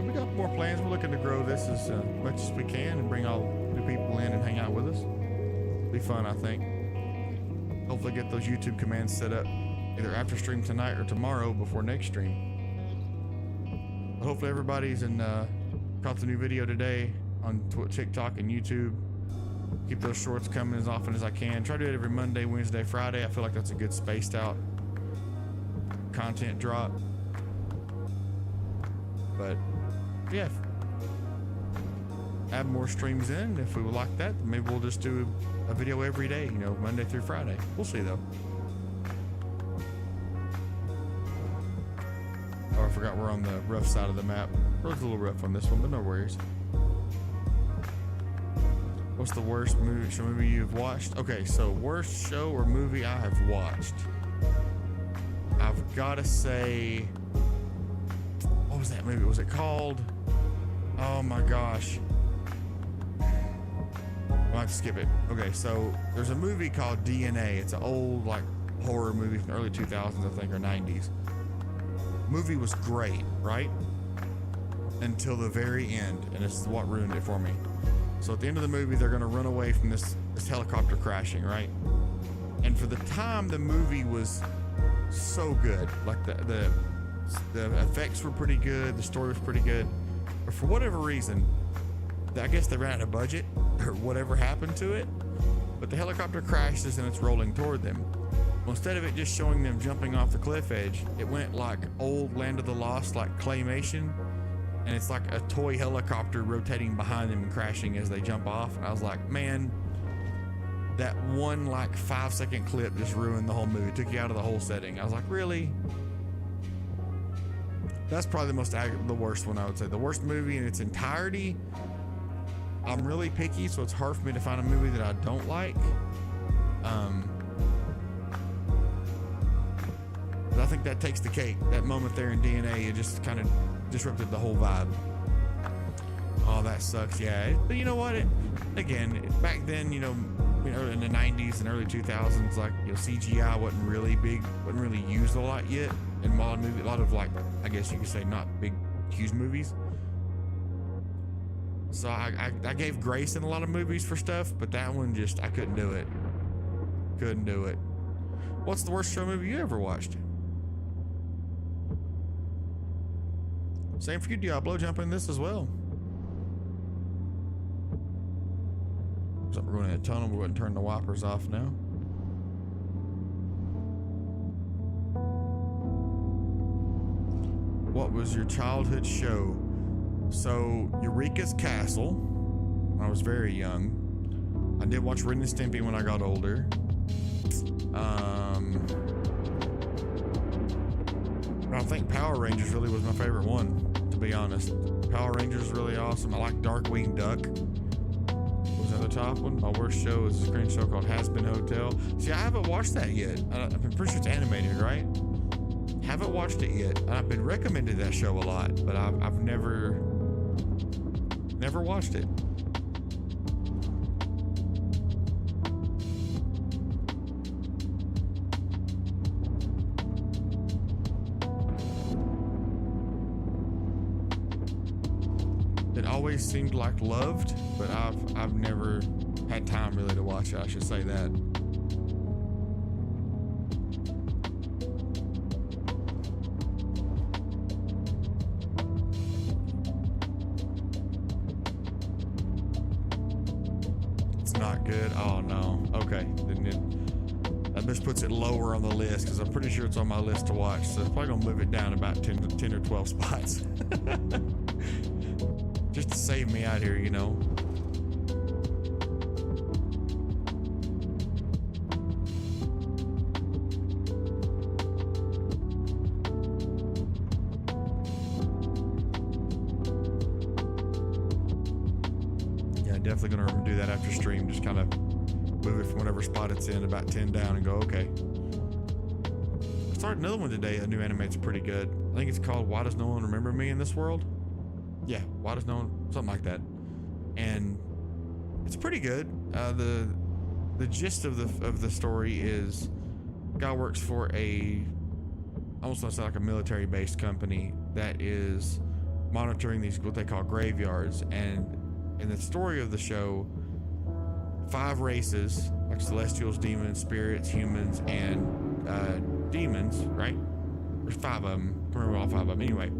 We got more plans. We're looking to grow this as much as we can and bring all new people in and hang out with us. It'll be fun, I think. Hopefully get those YouTube commands set up either after stream tonight or tomorrow before next stream. But hopefully everybody's caught the new video today on TikTok and YouTube. Keep those shorts coming as often as I can. Try to do it every Monday, Wednesday, Friday. I feel like that's a good spaced out content drop. But yeah, add more streams in. If we would like that, maybe we'll just do a video every day, you know, Monday through Friday. We'll see though. Oh, I forgot we're on the rough side of the map. Road's a little rough on this one, but no worries. What's the worst movie you've watched? Okay, so worst show or movie I have watched. I've got to say, what was that movie? Was it called? Oh my gosh. I'll have to skip it. Okay, so there's a movie called DNA. It's an old like horror movie from the early 2000s, I think, or 90s. Movie was great, right? Until the very end, and this is what ruined it for me. So at the end of the movie, they're gonna run away from this helicopter crashing, right? And for the time, the movie was so good. Like the effects were pretty good, the story was pretty good. But for whatever reason, I guess they ran out of budget or whatever happened to it, but the helicopter crashes and it's rolling toward them. Well, instead of it just showing them jumping off the cliff edge, it went like old Land of the Lost, like claymation, and it's like a toy helicopter rotating behind them and crashing as they jump off. And I was like, man, that one like 5-second clip just ruined the whole movie. It took you out of the whole setting. I was like, really? That's probably the worst one, I would say. The worst movie in its entirety. I'm really picky, so it's hard for me to find a movie that I don't like. But I think that takes the cake. That moment there in DNA, it just kind of disrupted the whole vibe. Oh, that sucks. Yeah, but you know what? Back then, you know, in the 90s and early 2000s, like, you know, CGI wasn't really big, wasn't really used a lot yet in modern movies. A lot of, like, I guess you could say not big, huge movies. So I gave grace in a lot of movies for stuff, but that one just, I couldn't do it. Couldn't do it. What's the worst show movie you ever watched? Same for you, Diablo. Jump in this as well. So we're going in a tunnel. We're going to turn the wipers off now. What was your childhood show? So, Eureka's Castle, when I was very young. I did watch Ren and Stimpy when I got older. I think Power Rangers really was my favorite one, to be honest. Power Rangers is really awesome. I like Darkwing Duck. Was that the top one? My worst show is a screen show called Has Been Hotel. See, I haven't watched that yet. I'm pretty sure it's animated, right? Haven't watched it yet. I've been recommended that show a lot, but I've never Never watched it. It always seemed like loved, but I've never had time really to watch it. I should say that. It's not good. Oh no. Okay. That just puts it lower on the list because I'm pretty sure it's on my list to watch. So it's probably gonna move it down about 10 or 12 spots. Just to save me out here, you know. Yeah, definitely gonna do that after stream. Just kind of move it from whatever spot it's in, about 10 down, and go, okay. I started another one today, a new anime that's pretty good. I think it's called Why Does No One Remember Me in This World? Yeah, why does no one, something like that, and it's pretty good. The gist of the story is, guy works for I almost want to say like a military-based company that is monitoring these what they call graveyards, and in the story of the show, 5 races like celestials, demons, spirits, humans, and demons. Right? There's 5 of them. I don't remember all 5 of them. Anyway.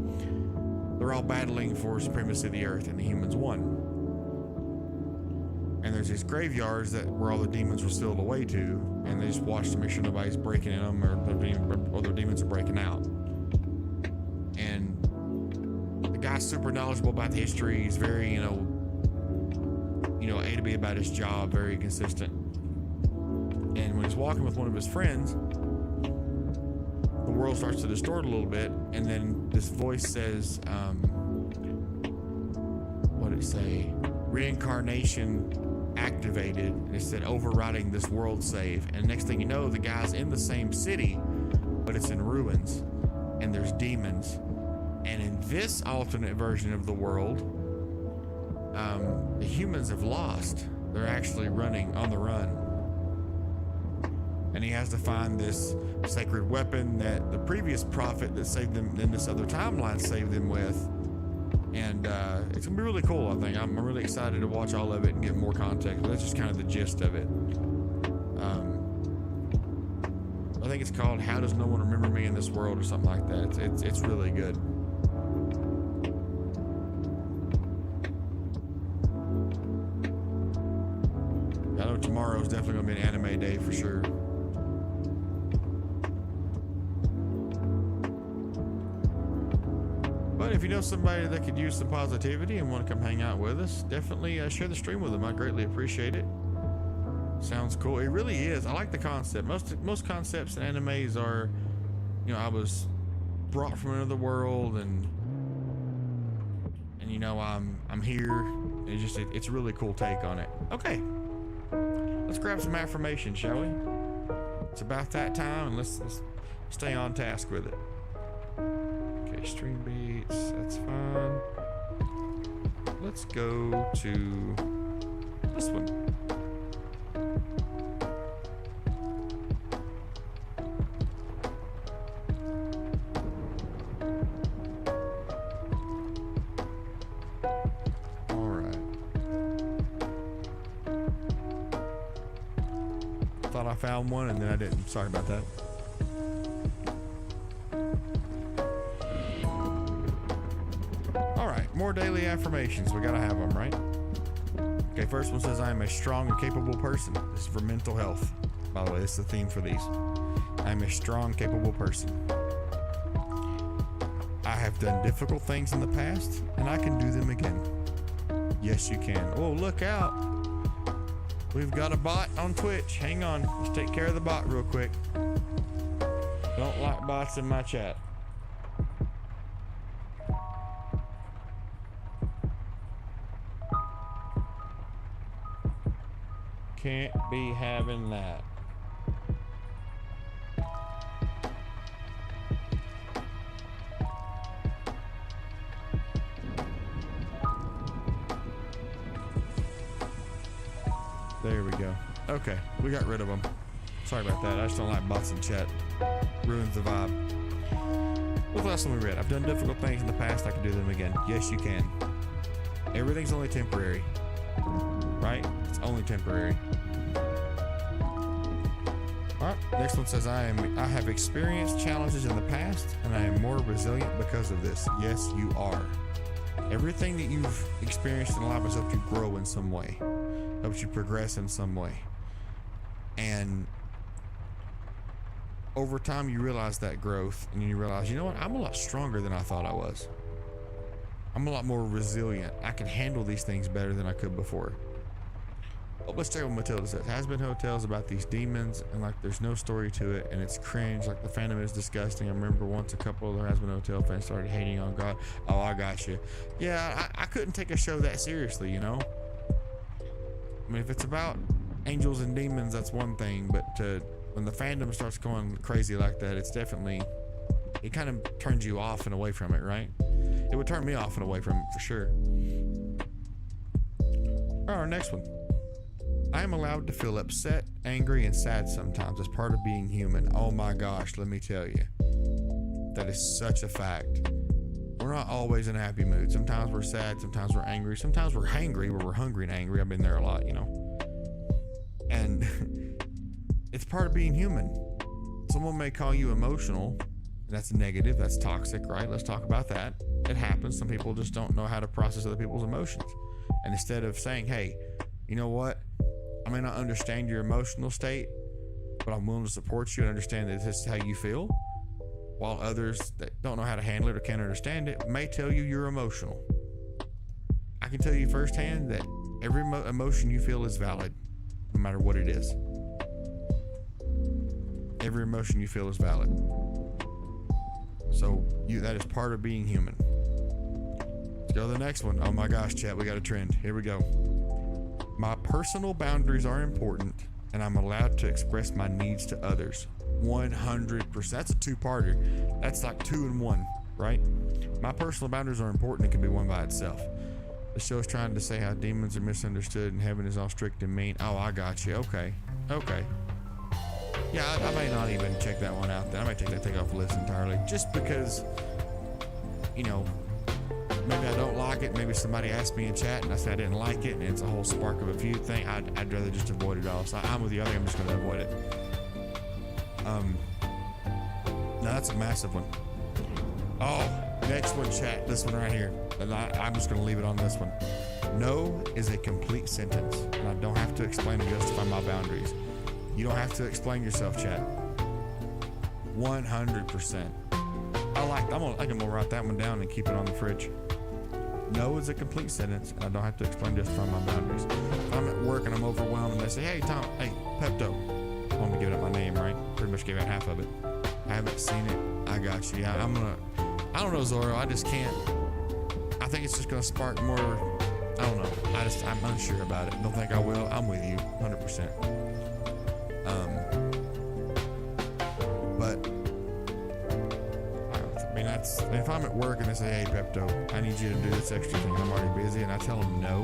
They're all battling for supremacy of the earth, and the humans won. And there's these graveyards where all the demons were sealed away to, and they just watch to make sure nobody's breaking in them or the demons are breaking out. And the guy's super knowledgeable about the history. He's very, you know, A to B about his job, very consistent. And when he's walking with one of his friends, the world starts to distort a little bit, and then this voice says, what did it say? Reincarnation activated, and it said overriding this world save. And next thing you know, the guy's in the same city, but it's in ruins, and there's demons. And in this alternate version of the world, the humans have lost. They're actually running on the run. And he has to find this sacred weapon that the previous prophet that saved them in this other timeline saved them with. And it's gonna be really cool. I think I'm really excited to watch all of it and get more context. But that's just kind of the gist of it. I think it's called "How Does No One Remember Me in This World" or something like that. It's really good. I know tomorrow's definitely gonna be an anime day for sure. But if you know somebody that could use some positivity and want to come hang out with us, definitely share the stream with them. I greatly appreciate it. Sounds cool. It really is. I like the concept. Most concepts in animes are, you know, I was brought from another world, and you know, I'm here. It's a really cool take on it. Okay, let's grab some affirmations, shall we? It's about that time, and let's stay on task with it. Okay, Streambeats, that's fine. Let's go to this one. All right. Thought I found one and then I didn't. Sorry about that. More daily affirmations. We gotta have them, right? Okay, first one says, I am a strong and capable person. This is for mental health. By the way, this is the theme for these. I am a strong, capable person. I have done difficult things in the past, and I can do them again. Yes, you can. Oh, look out. We've got a bot on Twitch. Hang on. Let's take care of the bot real quick. Don't like bots in my chat. Can't be having that. There we go. Okay, we got rid of them. Sorry about that. I just don't like bots in chat. Ruins the vibe. What's the last one we read? I've done difficult things in the past. I can do them again. Yes, you can. Everything's only temporary. Right? It's only temporary. Alright, next one says, I have experienced challenges in the past, and I am more resilient because of this. Yes, you are. Everything that you've experienced in life has helped you grow in some way. Helps you progress in some way. And over time, you realize that growth, and you realize, you know what? I'm a lot stronger than I thought I was. I'm a lot more resilient. I can handle these things better than I could before. Oh, let's check what Matilda says. Has been hotels about these demons, and like there's no story to it, and it's cringe. Like the Phantom is disgusting. I remember once a couple of the Has Been Hotel fans started hating on God. Oh, I got you. Yeah, I couldn't take a show that seriously, you know? I mean, if it's about angels and demons, that's one thing, but when the fandom starts going crazy like that, it's definitely, it kind of turns you off and away from it, right? It would turn me off and away from it for sure. All right, our next one. I am allowed to feel upset, angry, and sad sometimes as part of being human. Oh my gosh, let me tell you. That is such a fact. We're not always in a happy mood. Sometimes we're sad, sometimes we're angry, sometimes we're hangry, where we're hungry and angry. I've been there a lot, you know. And it's part of being human. Someone may call you emotional. That's negative, that's toxic, right? Let's talk about that. It happens. Some people just don't know how to process other people's emotions. And instead of saying, hey, you know what? I may not understand your emotional state, but I'm willing to support you and understand that this is how you feel. While others that don't know how to handle it or can't understand it may tell you you're emotional. I can tell you firsthand that every emotion you feel is valid, no matter what it is. Every emotion you feel is valid. So that is part of being human. Let's go to the next one. Oh my gosh, chat, we got a trend. Here we go. My personal boundaries are important, and I'm allowed to express my needs to others. 100%. That's a two-parter. That's like 2 in 1, right? My personal boundaries are important. It can be one by itself. The show is trying to say how demons are misunderstood and heaven is all strict and mean. Oh, I got you. Okay. Yeah, I may not even check that one out then. I may take that thing off the list entirely. Just because, you know, maybe I don't like it. Maybe somebody asked me in chat and I said I didn't like it and it's a whole spark of a feud thing. I'd rather just avoid it all. So I'm with you. I think I'm just going to avoid it. Now that's a massive one. Oh, next one, chat. This one right here. And I'm just going to leave it on this one. No is a complete sentence. And I don't have to explain to justify my boundaries. You don't have to explain yourself, chat. 100%. I'm gonna write that one down and keep it on the fridge. No is a complete sentence, and I don't have to explain justify my boundaries. If I'm at work and I'm overwhelmed and they say, hey Tom, hey Pepto, I want to give it my name, right? Pretty much gave out half of it. I haven't seen it. I got you. I don't know, Zoro. I just can't. I think it's just gonna spark more. I don't know. I'm unsure about it. Don't think I will. I'm with you, 100%. But I mean, if I'm at work and they say, hey Pepto, I need you to do this extra thing, I'm already busy, and I tell them no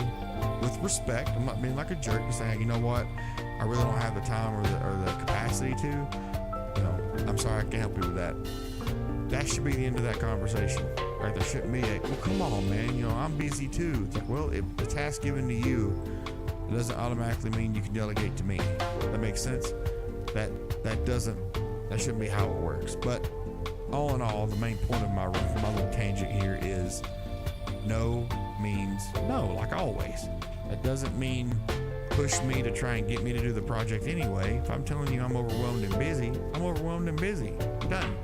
with respect. I'm not being like a jerk and saying, you know what, I really don't have the time or the capacity to, you know, I'm sorry, I can't help you with that. That should be the end of that conversation, right? There shouldn't be well, come on, man, you know, I'm busy too. It's like, well, if the task given to you, it doesn't automatically mean you can delegate to me. That makes sense? That shouldn't be how it works. But all in all, the main point of my little tangent here is no means no, like always. That doesn't mean push me to try and get me to do the project anyway. If I'm telling you I'm overwhelmed and busy, I'm overwhelmed and busy. Done.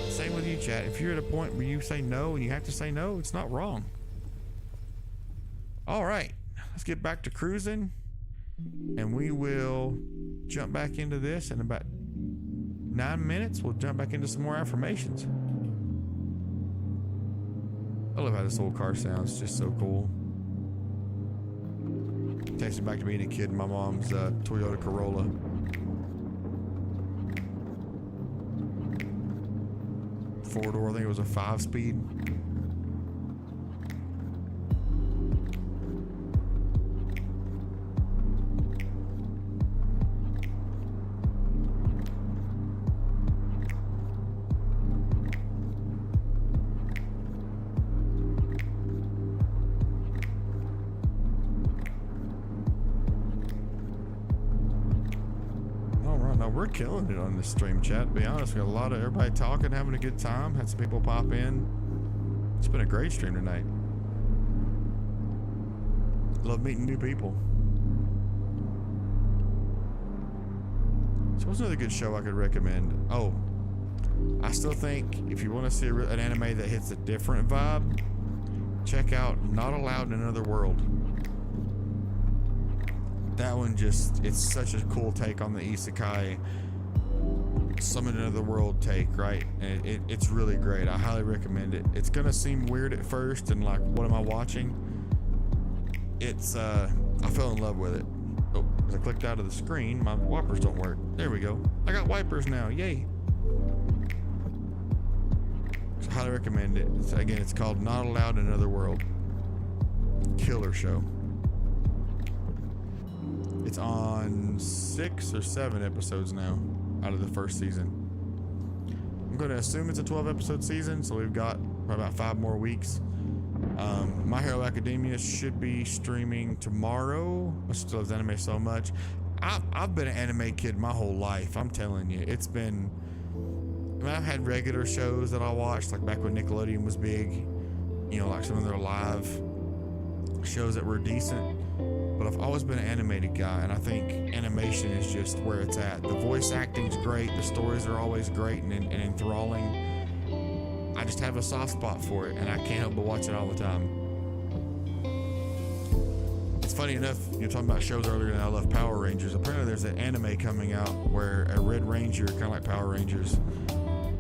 Same with you, chat. If you're at a point where you say no and you have to say no, it's not wrong. All right, let's get back to cruising, and we will jump back into this in about 9 minutes. We'll jump back into some more affirmations. I love how this old car sounds. It's just so cool. Takes me back to being a kid in my mom's Toyota Corolla. Four-door, I think it was a 5-speed. we're killing it on this stream chat, to be honest. We got a lot of everybody talking, having a good time. Had some people pop in. It's been a great stream tonight. Love meeting new people. So what's another good show I could recommend? Oh, I still think if you want to see an anime that hits a different vibe, check out Not Allowed in Another World. That one just, it's such a cool take on the isekai summon another world take, right? And it's really great. I highly recommend it. It's gonna seem weird at first and like, what am I watching? It's I fell in love with it. Oh, as I clicked out of the screen, my wipers don't work. There we go. I got wipers now, yay. So I highly recommend it. Again, it's called Not Allowed in Another World. Killer show. It's on 6 or 7 episodes now out of the first season. I'm going to assume it's a 12 episode season, so we've got probably about 5 more weeks. My Hero Academia should be streaming tomorrow. I still love anime so much. I've been an anime kid my whole life. I'm telling you, it's been. I mean, I've had regular shows that I watched, like back when Nickelodeon was big. You know, like some of their live shows that were decent. But I've always been an animated guy, and I think animation is just where it's at. The voice acting's great, the stories are always great and enthralling. I just have a soft spot for it, and I can't help but watch it all the time. It's funny enough, you're talking about shows earlier, and I love Power Rangers. Apparently there's an anime coming out where a Red Ranger, kind of like Power Rangers,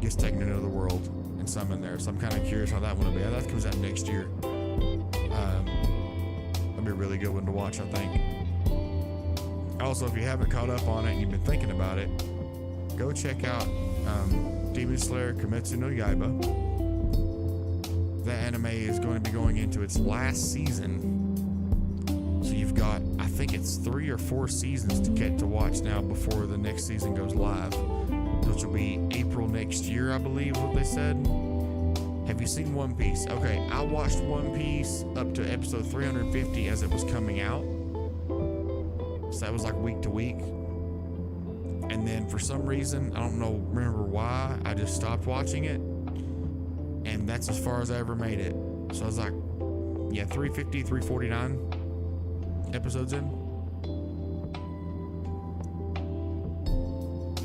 gets taken into the world and summoned there. So I'm kind of curious how that one will be. That comes out next year. Be a really good one to watch, I think. Also, if you haven't caught up on it and you've been thinking about it, go check out Demon Slayer Kimetsu no Yaiba. That anime is going to be going into its last season, so you've got, I think it's 3 or 4 seasons to get to watch now before the next season goes live, which will be April next year, I believe what they said. Have you seen One Piece? Okay, I watched One Piece up to episode 350 as it was coming out. So that was like week to week. And then for some reason, I don't remember why, I just stopped watching it. And that's as far as I ever made it. So I was like, yeah, 350, 349 episodes in.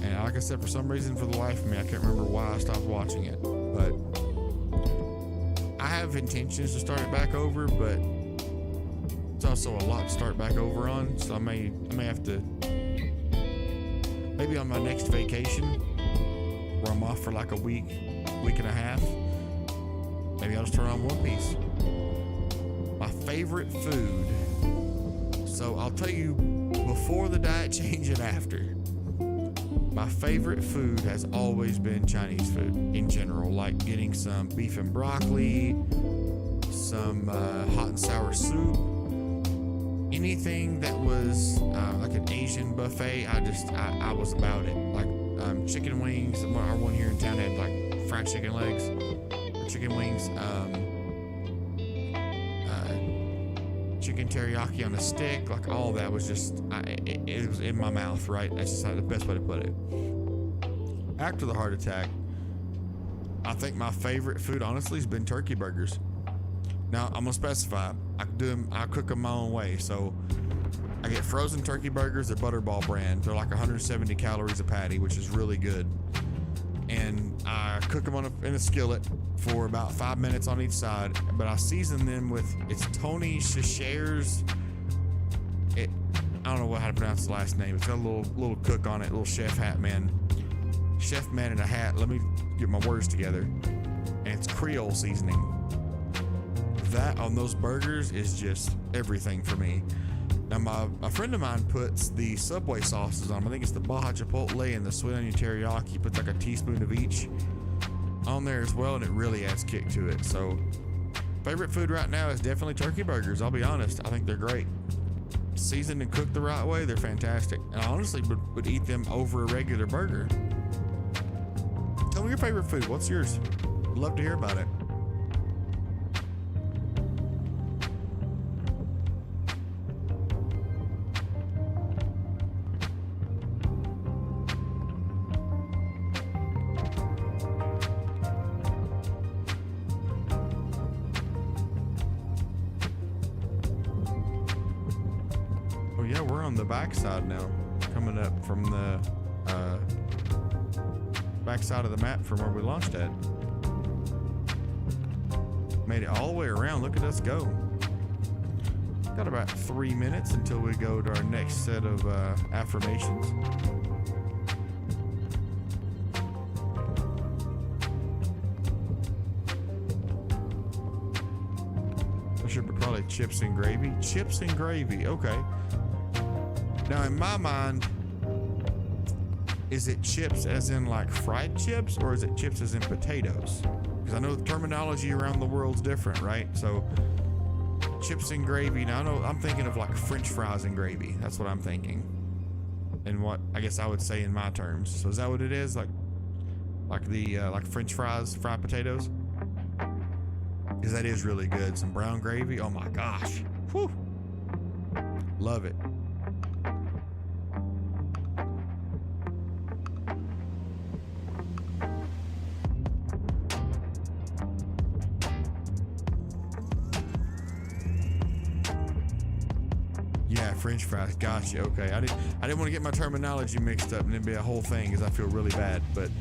And like I said, for some reason, for the life of me, I can't remember why I stopped watching it. But I have intentions to start it back over, but it's also a lot to start back over on, so I may have to, maybe on my next vacation where I'm off for like a week and a half, maybe I'll just turn on One Piece. My favorite food, so I'll tell you before the diet change and after. My favorite food has always been Chinese food in general, like getting some beef and broccoli, some hot and sour soup, anything that was like an Asian buffet. I was about it. Like chicken wings. Our one here in town had like fried chicken legs, or chicken wings, chicken teriyaki on a stick, like all that was just, it was in my mouth, right? That's just the best way to put it. After the heart attack, I think my favorite food, honestly, has been turkey burgers. Now, I'm gonna specify, I cook them my own way. So I get frozen turkey burgers, they're Butterball brand. They're like 170 calories a patty, which is really good. And I cook them in a skillet for about 5 minutes on each side, but I season them with, it's Tony Chachere's, I don't know how to pronounce the last name. It's got a little cook on it, little chef hat man. Chef man in a hat, let me get my words together. And it's Creole seasoning. That on those burgers is just everything for me. Now a friend of mine puts the Subway sauces on them. I think it's the Baja Chipotle and the sweet onion teriyaki. He puts like a teaspoon of each on there as well, and it really adds kick to it. So favorite food right now is definitely turkey burgers. I'll be honest, I think they're great. Seasoned and cooked the right way, they're fantastic. And I honestly would eat them over a regular burger. Tell me your favorite food. What's yours? I'd love to hear about it. yeah, we're on the backside now, coming up from the backside of the map from where we launched at. Made it all the way around. Look at us go. Got about 3 minutes until we go to our next set of affirmations. I should probably chips and gravy. Chips and gravy. Okay. Now in my mind, is it chips as in like fried chips, or is it chips as in potatoes? Because I know the terminology around the world's different, right? So chips and gravy. Now I know I'm thinking of like French fries and gravy. That's what I'm thinking. And what I guess I would say in my terms. So is that what it is? Like the like French fries, fried potatoes? Because that is really good. Some brown gravy. Oh my gosh. Whew. Love it. Yeah, French fries. Gotcha. Okay. I didn't want to get my terminology mixed up and it'd be a whole thing because I feel really bad. But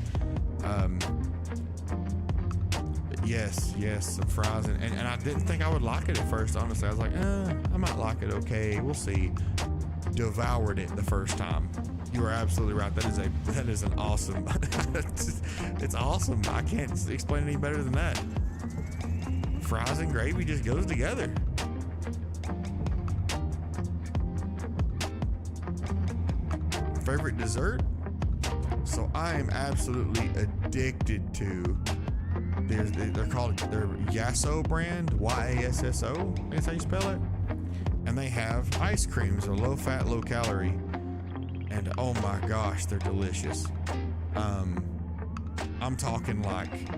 yes, some fries. And I didn't think I would like it at first, honestly. I was like, I might like it. Okay, we'll see. Devoured it the first time. You are absolutely right. That is an awesome. It's awesome. I can't explain it any better than that. Fries and gravy just goes together. Favorite dessert? So I am absolutely addicted to. They're called their Yasso brand, Y-A-S-S-O. That's how you spell it. And they have ice creams, are low fat, low calorie, and oh my gosh, they're delicious. I'm talking like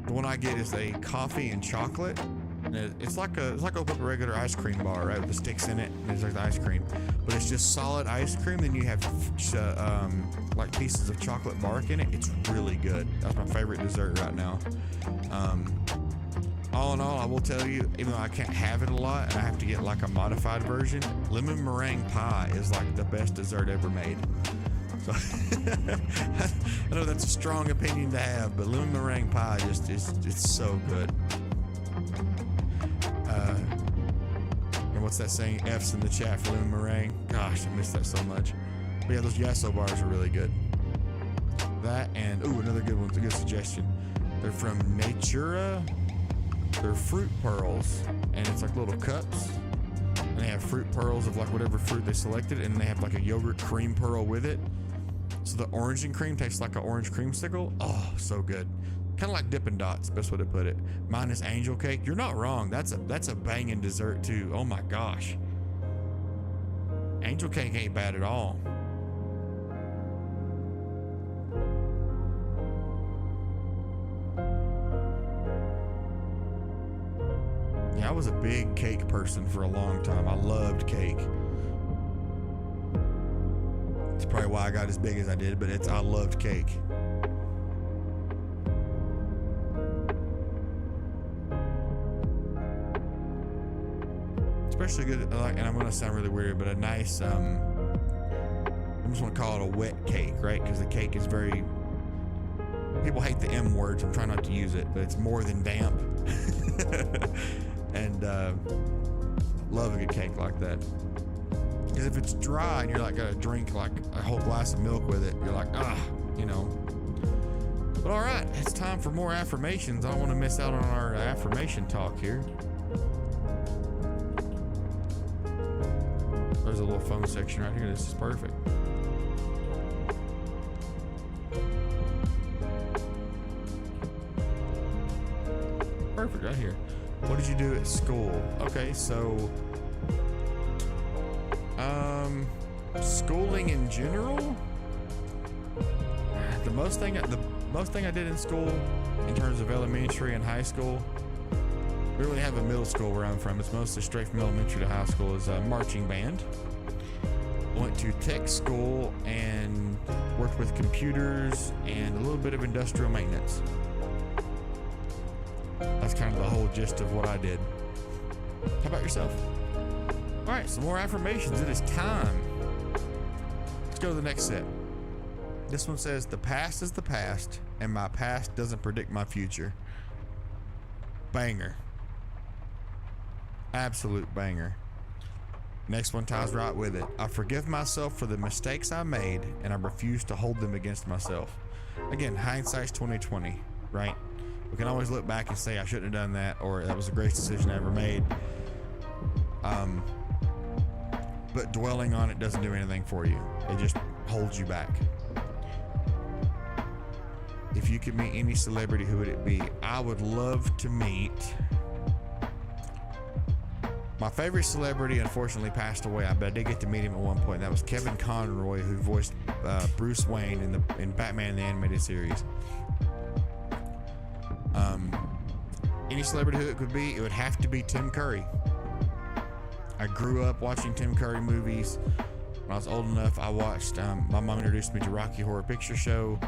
the one I get is a coffee and chocolate. And it's like a regular ice cream bar, right, with the sticks in it. And there's like the ice cream, but it's just solid ice cream. Then you have like pieces of chocolate bark in it. It's really good. That's my favorite dessert right now. All in all, I will tell you, even though I can't have it a lot and I have to get like a modified version, lemon meringue pie is like the best dessert ever made. So I know that's a strong opinion to have, but lemon meringue pie it's so good. And what's that saying? F's in the chat for lemon meringue. Gosh, I miss that so much. But yeah, those Yasso bars are really good. That and another good one's a good suggestion. They're from Natura. They're fruit pearls, and it's like little cups. And they have fruit pearls of like whatever fruit they selected, and they have like a yogurt cream pearl with it. So the orange and cream tastes like an orange creamsicle. Oh, so good. Kind of like Dippin' Dots, best way to put it. Mine is angel cake. You're not wrong. That's a banging dessert too. Oh my gosh. Angel cake ain't bad at all. Yeah, I was a big cake person for a long time. I loved cake. It's probably why I got as big as I did, but I loved cake. Especially good, and I'm gonna sound really weird, but a nice, I just want to call it a wet cake, right? Because the cake is very, people hate the M words. I'm trying not to use it, but it's more than damp. And love a good cake like that. Because if it's dry and you're like gonna drink like a whole glass of milk with it, you're like, you know. But all right, it's time for more affirmations. I don't want to miss out on our affirmation talk here. There's a little phone section right here. This is perfect. Perfect right here. What did you do at school? Okay, so schooling in general. The most thing I did in school, in terms of elementary and high school, we really have a middle school where I'm from. It's mostly straight from elementary to high school. Is marching band. Went to tech school and worked with computers and a little bit of industrial maintenance. That's kind of the whole gist of what I did. How about yourself? All right, some more affirmations. It is time. Let's go to the next set. This one says, the past is the past, and my past doesn't predict my future. Banger. Absolute banger. Next one ties right with it. I forgive myself for the mistakes I made, and I refuse to hold them against myself. Again, hindsight's 20/20, right? We can always look back and say I shouldn't have done that, or that was the greatest decision I ever made. But dwelling on it doesn't do anything for you. It just holds you back. If you could meet any celebrity, who would it be? I would love to meet... My favorite celebrity unfortunately passed away, but I did get to meet him at one point. That was Kevin Conroy, who voiced Bruce Wayne in Batman the Animated Series. Any celebrity who it could be, it would have to be Tim Curry. I grew up watching Tim Curry movies. When I was old enough, I watched, my mom introduced me to Rocky Horror Picture Show.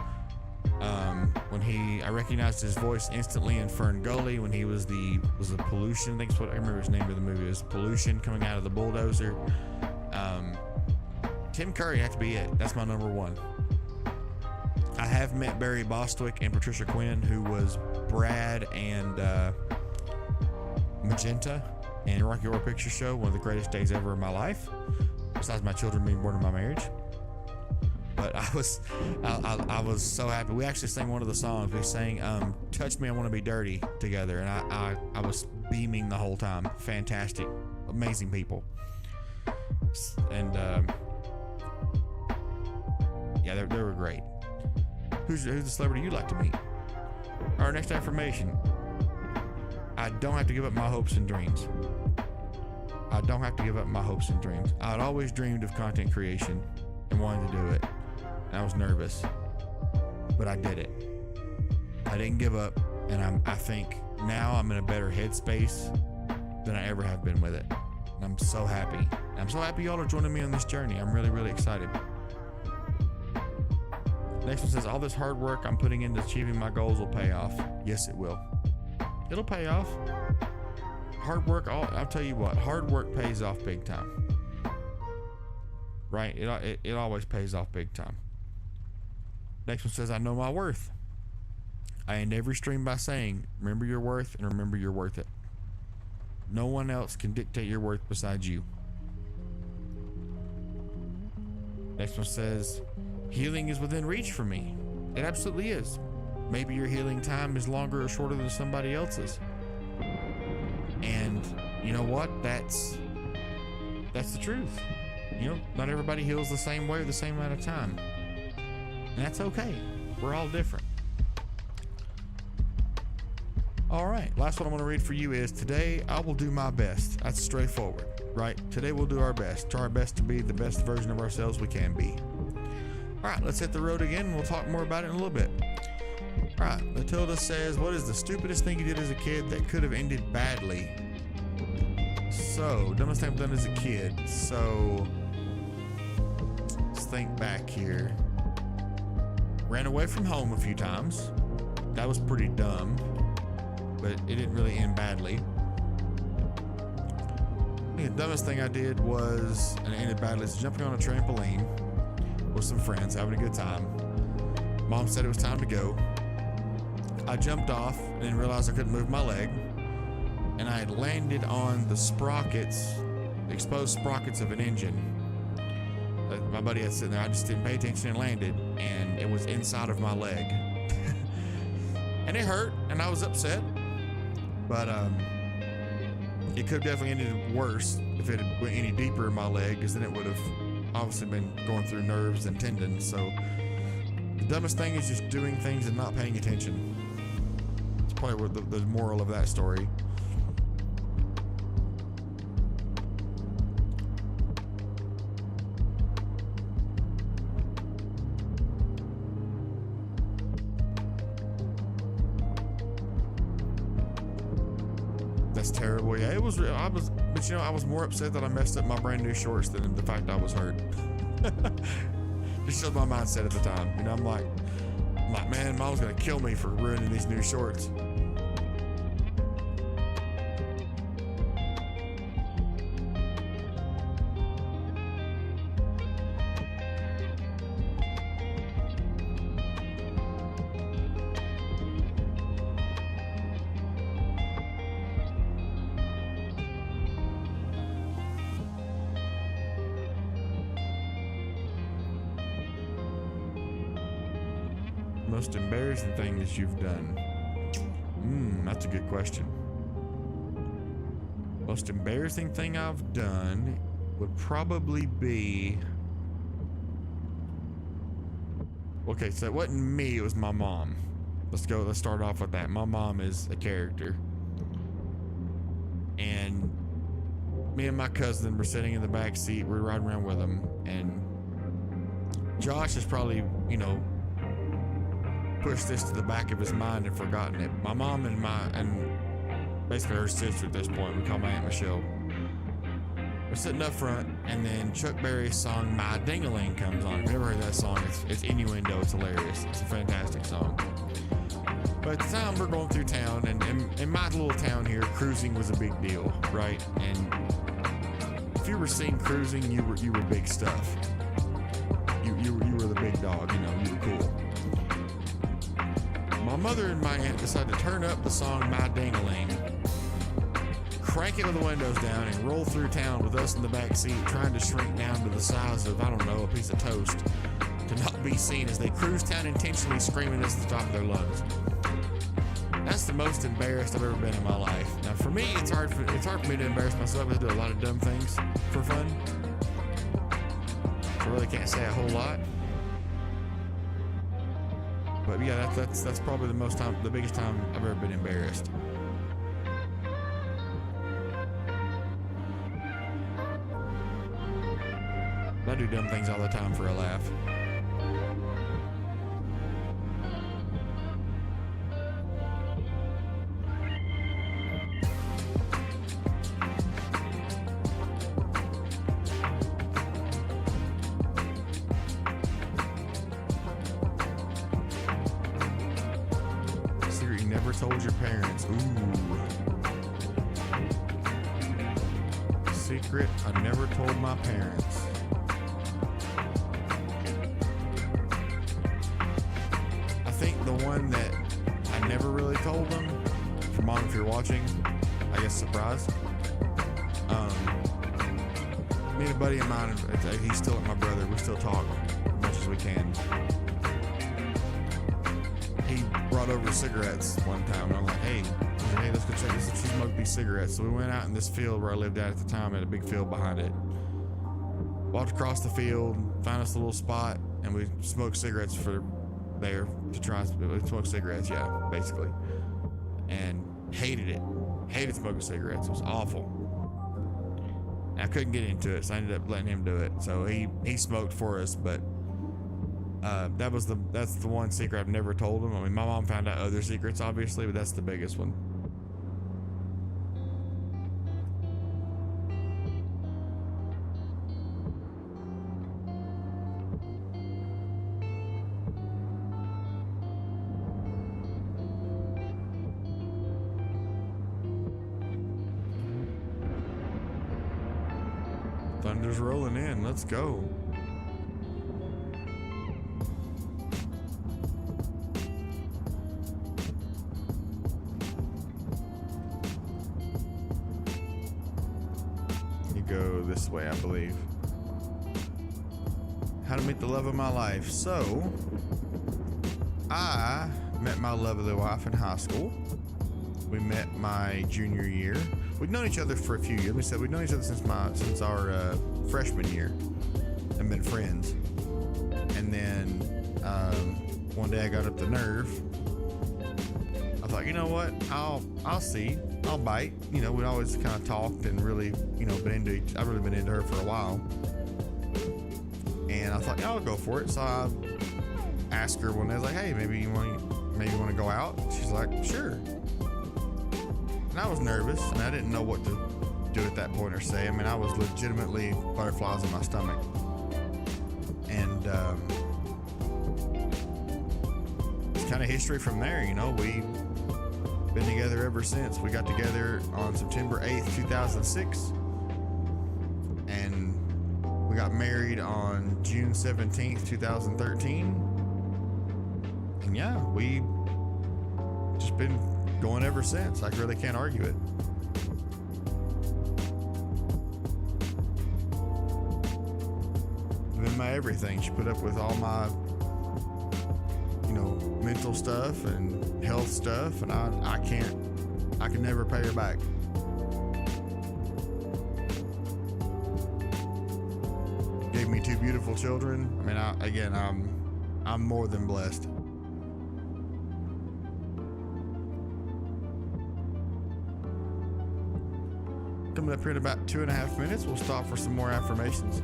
I recognized his voice instantly in Fern Gully when he was the pollution. I remember his name of the movie. It was Pollution, coming out of the bulldozer. Tim Curry had to be it. That's my number one. I have met Barry Bostwick and Patricia Quinn, who was Brad and Magenta in Rocky Horror Picture Show. One of the greatest days ever in my life, besides my children being born in my marriage. But I was so happy. We actually sang one of the songs. We sang Touch Me, I Want to Be Dirty together, and I was beaming the whole time. Fantastic, amazing people. And yeah, they were great. Who's the celebrity you'd like to meet? Our next affirmation: I don't have to give up my hopes and dreams. I don't have to give up my hopes and dreams. I'd always dreamed of content creation and wanted to do it. And I was nervous, but I did it. I didn't give up, and I think now I'm in a better headspace than I ever have been with it. And I'm so happy. I'm so happy y'all are joining me on this journey. I'm really, really excited. Next one says, all this hard work I'm putting into achieving my goals will pay off. Yes, it will. It'll pay off. Hard work, I'll tell you what, hard work pays off big time. Right? It always pays off big time. Next one says, I know my worth. I end every stream by saying, remember your worth and remember you're worth it. No one else can dictate your worth besides you. Next one says, healing is within reach for me. It absolutely is. Maybe your healing time is longer or shorter than somebody else's. And you know what? That's the truth. You know, not everybody heals the same way or the same amount of time. And that's okay. We're all different. All right, last one I want to read for you is, today I will do my best. That's straightforward, right? Today we'll do our best. Try our best to be the best version of ourselves we can be. All right, let's hit the road again, and we'll talk more about it in a little bit. All right, Matilda says, what is the stupidest thing you did as a kid that could have ended badly? So, dumbest thing I've done as a kid. So, let's think back here. Ran away from home a few times. That was pretty dumb, but it didn't really end badly. I think the dumbest thing I did was, and it ended badly, is jumping on a trampoline with some friends, having a good time. Mom said it was time to go. I jumped off and then realized I couldn't move my leg, and I had landed on the sprockets, the exposed sprockets of an engine. My buddy had sitting there. I just didn't pay attention and landed, and it was inside of my leg. And it hurt, and I was upset, but it could have definitely ended worse if it had went any deeper in my leg, because then it would have obviously been going through nerves and tendons. So the dumbest thing is just doing things and not paying attention. It's probably what the moral of that story. That's terrible. Yeah, it was. But you know, I was more upset that I messed up my brand new shorts than the fact I was hurt. Just showed my mindset at the time. You know, I'm like, man, Mom's gonna kill me for ruining these new shorts. Most embarrassing thing that you've done. That's a good question. Most embarrassing thing I've done would probably be... Okay, so it wasn't me, it was my mom. Let's start off with that. My mom is a character. And me and my cousin were sitting in the back seat, we were riding around with him, and Josh has probably, you know, pushed this to the back of his mind and forgotten it. My mom and basically her sister at this point, we call my Aunt Michelle, we're sitting up front, and then Chuck Berry's song My Ding-a-ling comes on. If you've never heard that song, it's innuendo, it's hilarious. It's a fantastic song. But at the time we're going through town, and in my little town here, cruising was a big deal, right? And if you were seen cruising, you were big stuff. You were the big dog, you know, you were cool. My mother and my aunt decided to turn up the song My Ding-a-ling, crank it with the windows down, and roll through town with us in the back seat, trying to shrink down to the size of, I don't know, a piece of toast, to not be seen as they cruise town intentionally screaming us at the top of their lungs. That's the most embarrassed I've ever been in my life. Now for me, it's hard for me to embarrass myself. I do a lot of dumb things for fun, so I really can't say a whole lot. But yeah, that's probably the biggest time I've ever been embarrassed. I do dumb things all the time for a laugh. Secret you never told your parents. Ooh. Secret I never told my parents. The one that I never really told them, for Mom, if you're watching, I guess surprise. Me and a buddy of mine, he's still my brother, we still talk as much as we can. He brought over cigarettes one time, and I'm like, hey, let's go check this. She smoked these cigarettes. So we went out in this field where I lived at the time, at a big field behind it. Walked across the field, found us a little spot, and we smoked cigarettes for there to try to smoke cigarettes, yeah, basically. And hated it. Hated smoking cigarettes. It was awful. And I couldn't get into it, so I ended up letting him do it. So he smoked for us, but that's the one secret I've never told him. I mean, my mom found out other secrets, obviously, but that's the biggest one. Thunder's rolling in. Let's go. You go this way, I believe. How to meet the love of my life. So, I met my lovely wife in high school. We met my junior year. We've known each other for a few years. We said we've known each other since our freshman year and been friends. And then one day I got up the nerve. I thought, you know what? I'll see. I'll bite. You know, we'd always kind of talked and really, you know, I've really been into her for a while. And I thought, yeah, I'll go for it. So I asked her one day, I was like, hey, maybe you want to go out? She's like, sure. And I was nervous, and I didn't know what to do at that point or say. I mean, I was legitimately butterflies in my stomach. And it's kind of history from there, you know. We've been together ever since. We got together on September 8th, 2006. And we got married on June 17th, 2013. And yeah, we just been going ever since. I really can't argue it. Been my everything. She put up with all my, mental stuff and health stuff, and I can never pay her back. Gave me 2 beautiful children. I mean, I'm more than blessed. Coming up here in about 2.5 minutes, we'll stop for some more affirmations.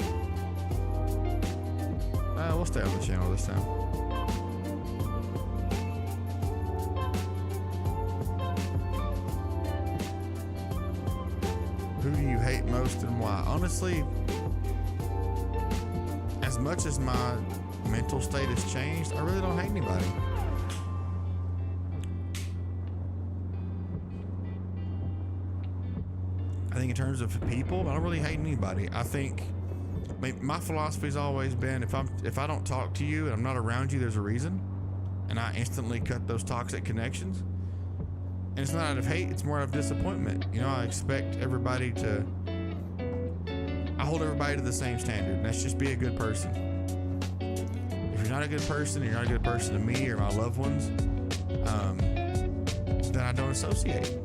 We'll stay on the channel this time. Who do you hate most and why? Honestly, as much as my mental state has changed, I really don't hate anybody. I think in terms of people, I don't really hate anybody. I mean, my philosophy's always been, if I don't talk to you and I'm not around you, there's a reason, and I instantly cut those toxic connections. And it's not out of hate, it's more out of disappointment. I expect everybody I hold everybody to the same standard, and that's just be a good person. If you're not a good person, you're not a good person to me or my loved ones, then I don't associate.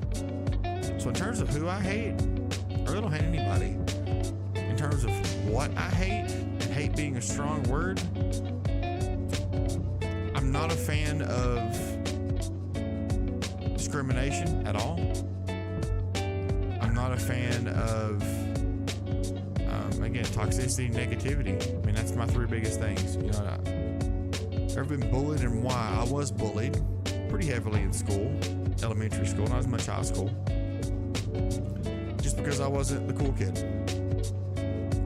So in terms of who I hate, I really don't hate anybody. In terms of what I hate, and hate being a strong word, I'm not a fan of discrimination at all. I'm not a fan of, again, toxicity, negativity. I mean, that's my 3 biggest things. I've ever been bullied, and why? I was bullied pretty heavily in school, elementary school, not as much high school. Just because I wasn't the cool kid.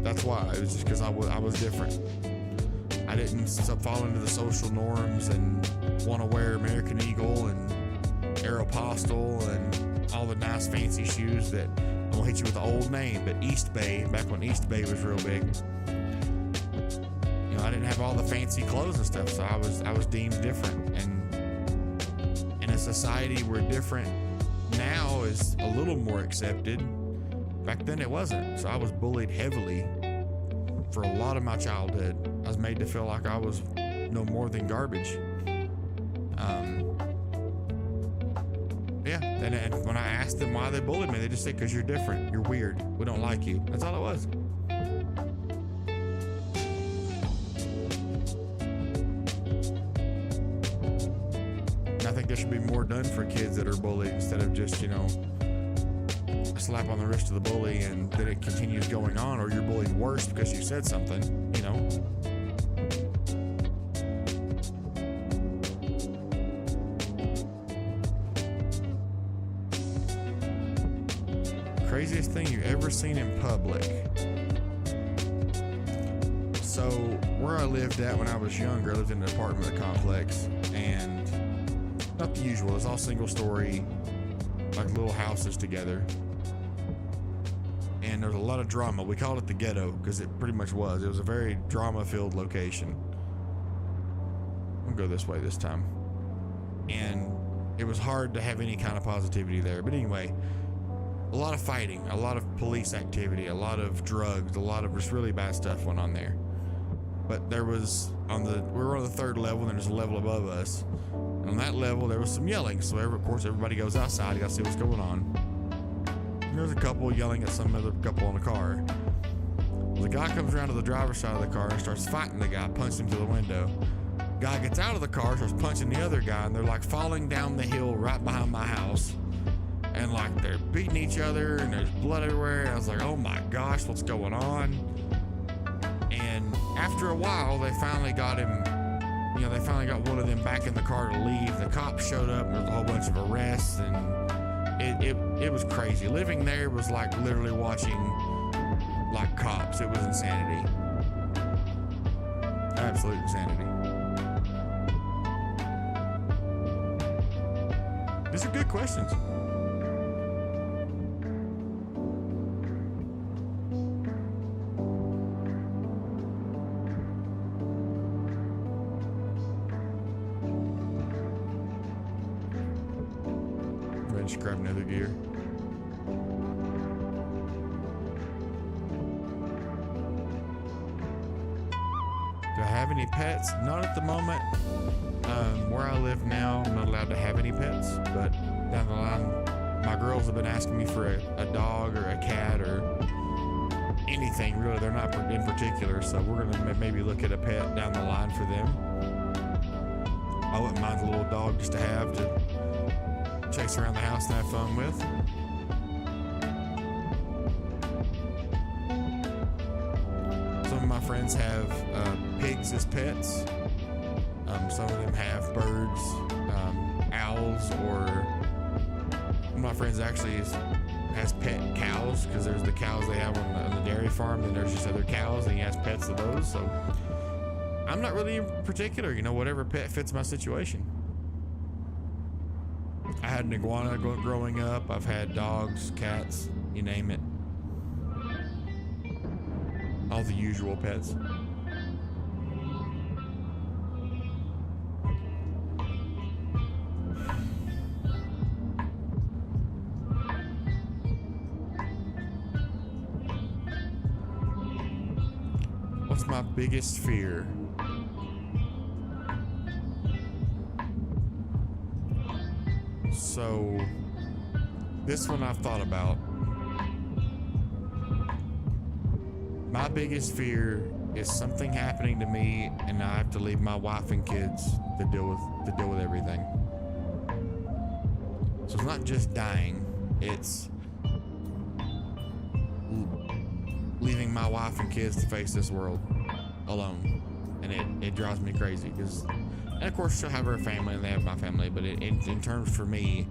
That's why. It was just because I was different. I didn't fall into the social norms and want to wear American Eagle and Aeropostale and all the nice fancy shoes that I'm gonna hit you with the old name, but East Bay, back when East Bay was real big. I didn't have all the fancy clothes and stuff, so I was deemed different. And in a society where different now is a little more accepted, back then it wasn't. So I was bullied heavily for a lot of my childhood. I was made to feel like I was no more than garbage. And when I asked them why they bullied me, they just said, because you're different, you're weird, we don't like you. That's all it was. And I think there should be more done for kids that are bullied, instead of just, a slap on the wrist to the bully and then it continues going on, or you're bullied worse because you said something, Craziest thing you've ever seen in public. So where I lived at when I was younger, I lived in an apartment complex, and not the usual, it's all single story, like little houses together. And there was a lot of drama. We called it the ghetto because it pretty much was. It was a very drama-filled location. I'm gonna go this way this time. And it was hard to have any kind of positivity there. But anyway, a lot of fighting, a lot of police activity, a lot of drugs, a lot of just really bad stuff went on there. But there was, we were on the 3rd level, and there's a level above us. And on that level, there was some yelling. So of course, everybody goes outside, you gotta see what's going on. And there's a couple yelling at some other couple in the car. Well, the guy comes around to the driver's side of the car and starts fighting the guy, punching him through the window. Guy gets out of the car, starts punching the other guy, and they're like falling down the hill right behind my house. And like they're beating each other, and there's blood everywhere. And I was like, oh my gosh, what's going on? And after a while, they finally got him, they finally got one of them back in the car to leave. The cops showed up, and there was a whole bunch of arrests, and it was crazy. Living there was like literally watching like cops. It was insanity. Absolute insanity. These are good questions. Just grab another gear. Do I have any pets? Not at the moment. Where I live now, I'm not allowed to have any pets, but down the line, my girls have been asking me for a dog or a cat or anything really. They're not in particular, so we're gonna maybe look at a pet down the line for them. I wouldn't mind a little dog just to have to chase around the house and have fun with. Some of my friends have pigs as pets. Some of them have birds, owls, or one of my friends actually has pet cows, because there's the cows they have on the dairy farm, then there's just other cows, and he has pets of those. So I'm not really in particular, whatever pet fits my situation. I had an iguana growing up. I've had dogs, cats, you name it. All the usual pets. What's my biggest fear? So, this one I've thought about. My biggest fear is something happening to me and I have to leave my wife and kids to deal with everything. So it's not just dying, it's leaving my wife and kids to face this world alone. And it drives me crazy because, and of course she'll have her family and they have my family, but in terms for me,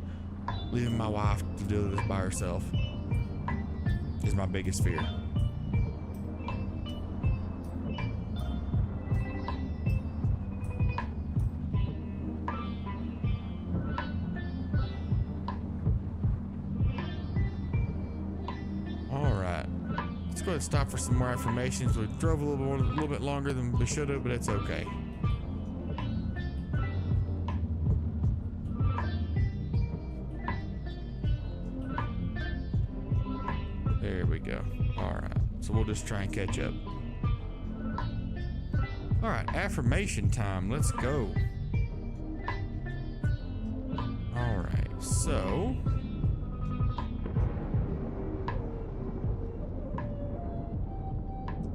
leaving my wife to do this by herself is my biggest fear. Go ahead and stop for some more affirmations. We drove a little bit longer than we should have, but it's okay. There we go. All right, so we'll just try and catch up. All right, affirmation time. Let's go. All right, so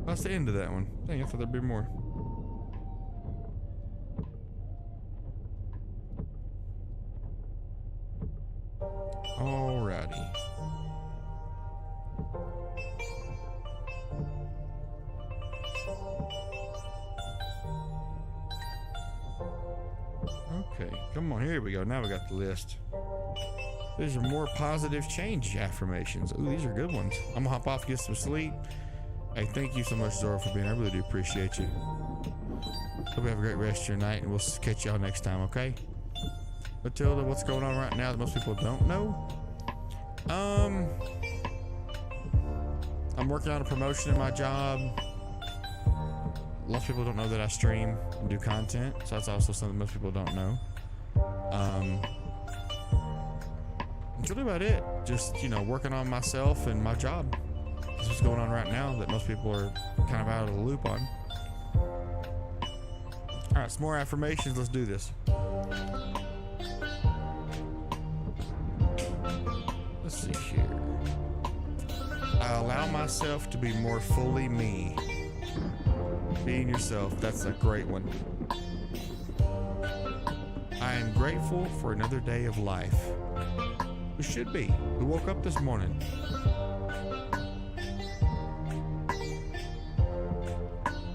that's the end of that one. Dang, I thought there'd be more. Alrighty. Okay, come on, here we go. Now we got the list. These are more positive change affirmations. Ooh, these are good ones. I'm gonna hop off, get some sleep. Hey, thank you so much, Zora, for being here. I really do appreciate you. Hope you have a great rest of your night, and we'll catch y'all next time, okay? Matilda, what's going on right now that most people don't know? I'm working on a promotion in my job. A lot of people don't know that I stream and do content, so that's also something most people don't know. That's really about it. Just, working on myself and my job. That's what's going on right now that most people are kind of out of the loop on. All right, some more affirmations. Let's do this. Let's see here. I allow myself to be more fully me. Being yourself, that's a great one. I am grateful for another day of life. We should be. We woke up this morning.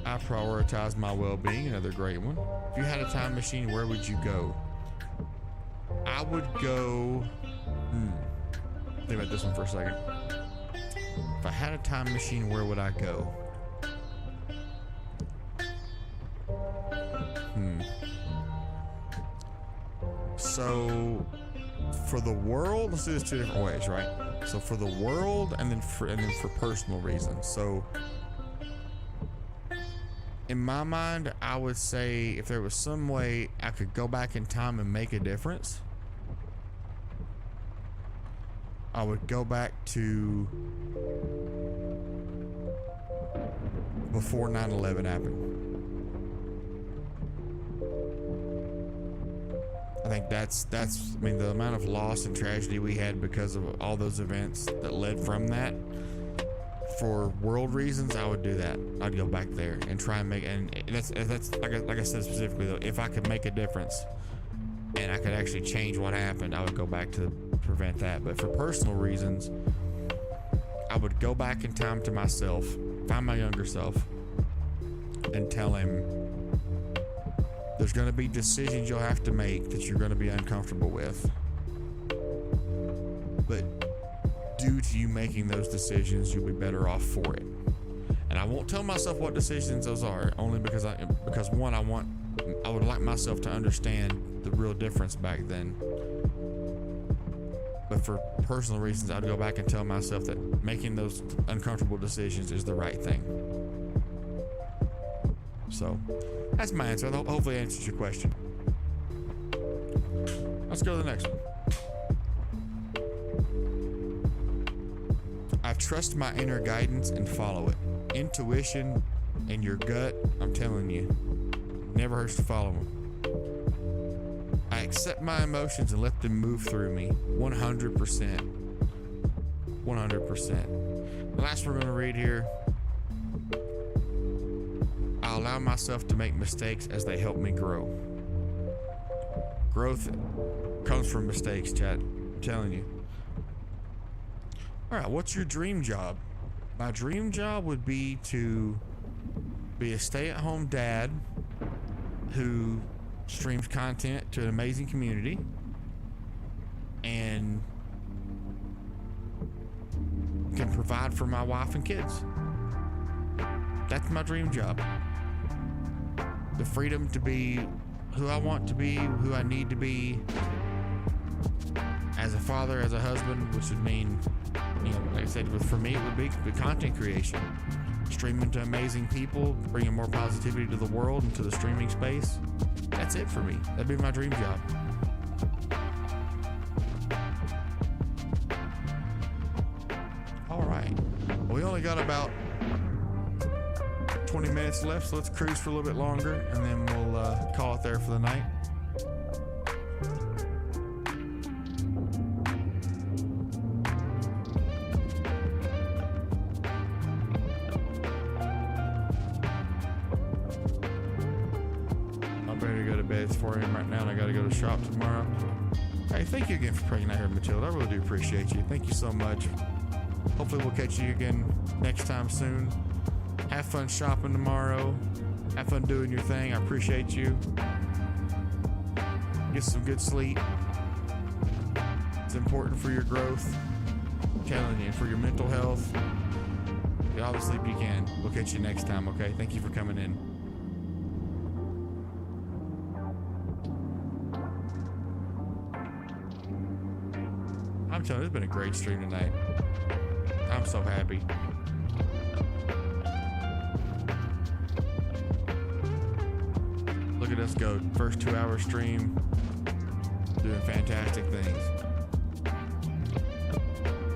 I prioritize my well-being, another great one. If you had a time machine, where would you go? I would go... Think about this one for a second. If I had a time machine, where would I go? So, for the world, let's do this two different ways, right? So for the world, and then for personal reasons. So, in my mind, I would say if there was some way I could go back in time and make a difference, I would go back to before 9/11 happened. I think that's I mean, the amount of loss and tragedy we had because of all those events that led from that, for world reasons, I would do that. I'd go back there and try and make, and that's like I said specifically though, if I could make a difference and I could actually change what happened, I would go back to prevent that. But for personal reasons, I would go back in time to myself, find my younger self, and tell him there's going to be decisions you'll have to make that you're going to be uncomfortable with. But due to you making those decisions, you'll be better off for it. And I won't tell myself what decisions those are, only because one, I would like myself to understand the real difference back then. But for personal reasons, I'd go back and tell myself that making those uncomfortable decisions is the right thing. So that's my answer. Hopefully it answers your question. Let's go to the next one. I trust my inner guidance and follow it. Intuition and your gut, I'm telling you, never hurts to follow them. I accept my emotions and let them move through me. 100%. 100%. The last one we're going to read here. I allow myself to make mistakes as they help me grow. Growth comes from mistakes, chat. I'm telling you. All right, what's your dream job? My dream job would be to be a stay-at-home dad who streams content to an amazing community and can provide for my wife and kids. That's my dream job. The freedom to be who I want to be, who I need to be, as a father, as a husband, which would mean, you know, like I said, for me, it would be the content creation, streaming to amazing people, bringing more positivity to the world and to the streaming space. That's it for me. That'd be my dream job. All right. We only got about 20 minutes left, so let's cruise for a little bit longer, and then we'll call it there for the night. I'm ready to go to bed. It's 4 a.m. right now, and I got to go to shop tomorrow. Hey, thank you again for praying out here, Matilda. I really do appreciate you. Thank you so much. Hopefully we'll catch you again next time soon. Have fun shopping tomorrow. Have fun doing your thing. I appreciate you. Get some good sleep. It's important for your growth. I'm telling you, for your mental health. Get all the sleep you can. We'll catch you next time, okay? Thank you for coming in. I'm telling you, it's been a great stream tonight. I'm so happy. Look at us go. First 2-hour stream. Doing fantastic things.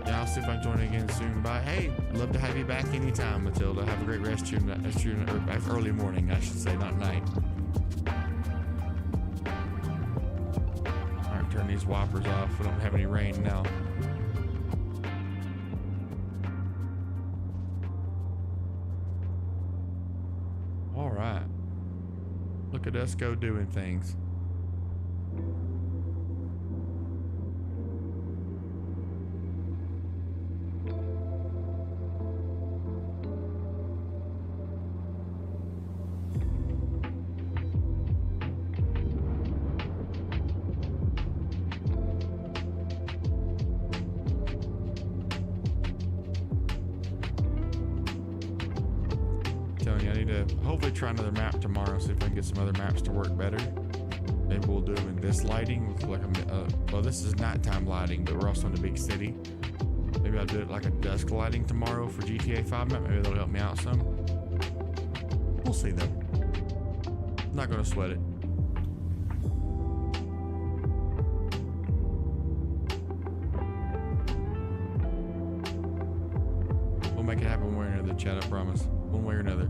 Yeah, I'll see if I can join again soon. Bye. Hey, love to have you back anytime, Matilda. Have a great rest of your early morning, I should say, not night. All right, turn these wipers off. We don't have any rain now. All right. Look at us go doing things. Telling you, I need to hopefully try another map tomorrow, see if I can get some other maps to work better. Maybe we'll do them in this lighting with like well, this is nighttime lighting, but we're also in a big city. Maybe I'll do it like a dusk lighting tomorrow for GTA 5 map. Maybe that'll help me out some. We'll see though. I'm not gonna sweat it. We'll make it happen one way or another, chat, I promise. One way or another.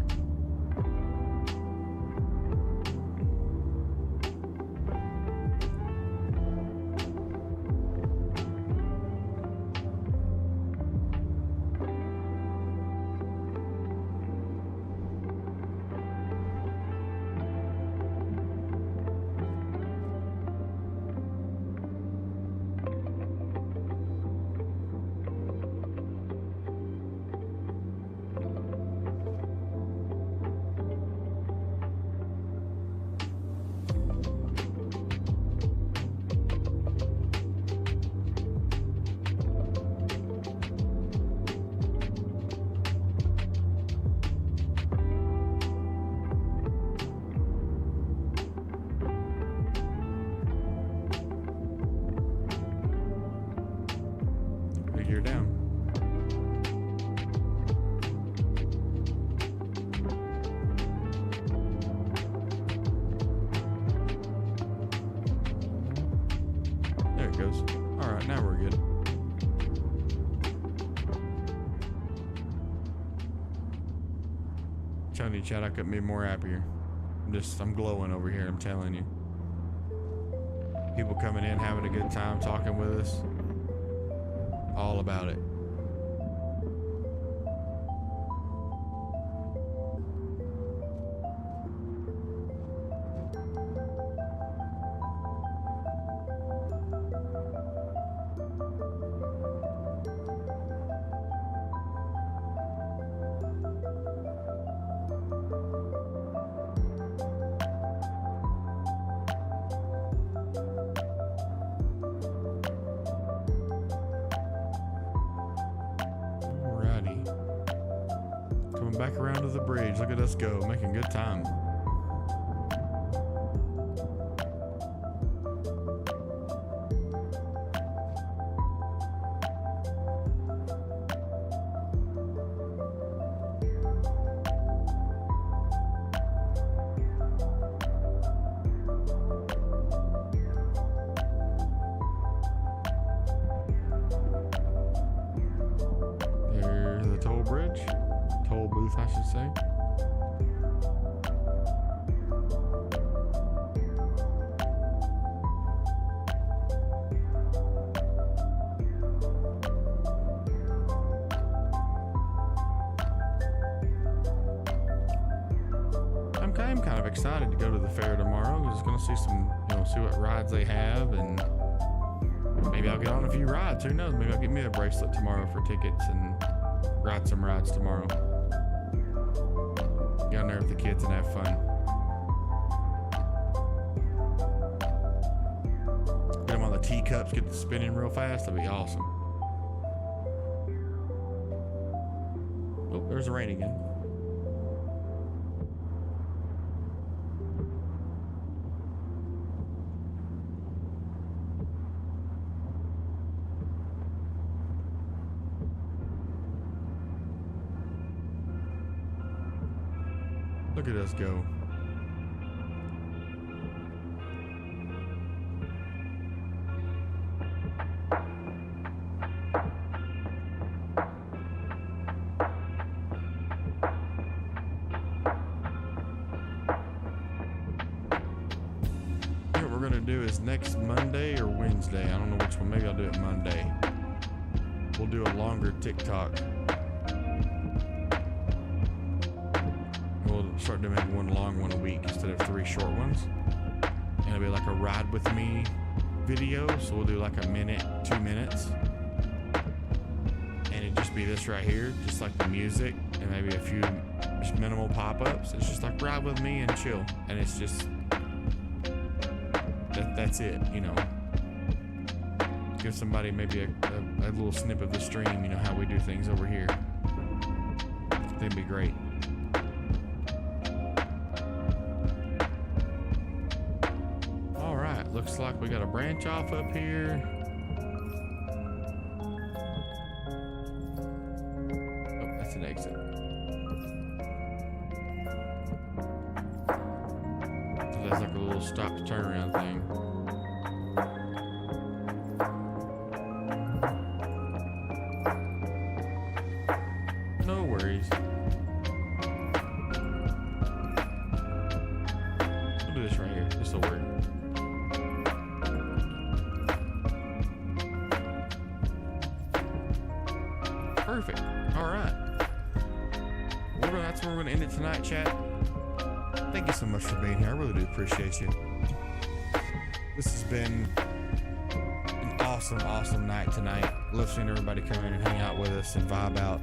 telling you, Chad, I couldn't be more happier. I'm glowing over here, I'm telling you. People coming in, having a good time, talking with us. All about it. Back around to the bridge. Look at us go, making good time. There's the toll bridge. Toll booth, I should say. I'm kind of excited to go to the fair tomorrow. I'm just gonna see some, see what rides they have, and maybe I'll get on a few rides. Who knows? Maybe I'll get me a bracelet tomorrow for tickets and ride some rides tomorrow. Get on there with the kids and have fun. Get them on the teacups, get the spinning real fast. That'd be awesome. Oh, there's the rain again. Look at us go. What we're gonna do is next Monday or Wednesday, I don't know which one, maybe I'll do it Monday. We'll do a longer TikTok. We'll start doing one long one a week instead of 3 short ones. And it'll be like a ride with me video. So we'll do like a minute, 2 minutes. And it'd just be this right here, just like the music and maybe a few just minimal pop-ups. It's just like ride with me and chill. And it's just, that's it, Give somebody maybe a little snip of the stream, how we do things over here. That'd be great. Looks like we got a branch off up here. Oh, that's an exit. So that's like a little stop to turn around thing. No worries. We'll do this right here. This will work. Perfect. All right. Well, that's where we're going to end it tonight, chat. Thank you so much for being here. I really do appreciate you. This has been an awesome night tonight. Love seeing everybody come in and hang out with us and vibe out.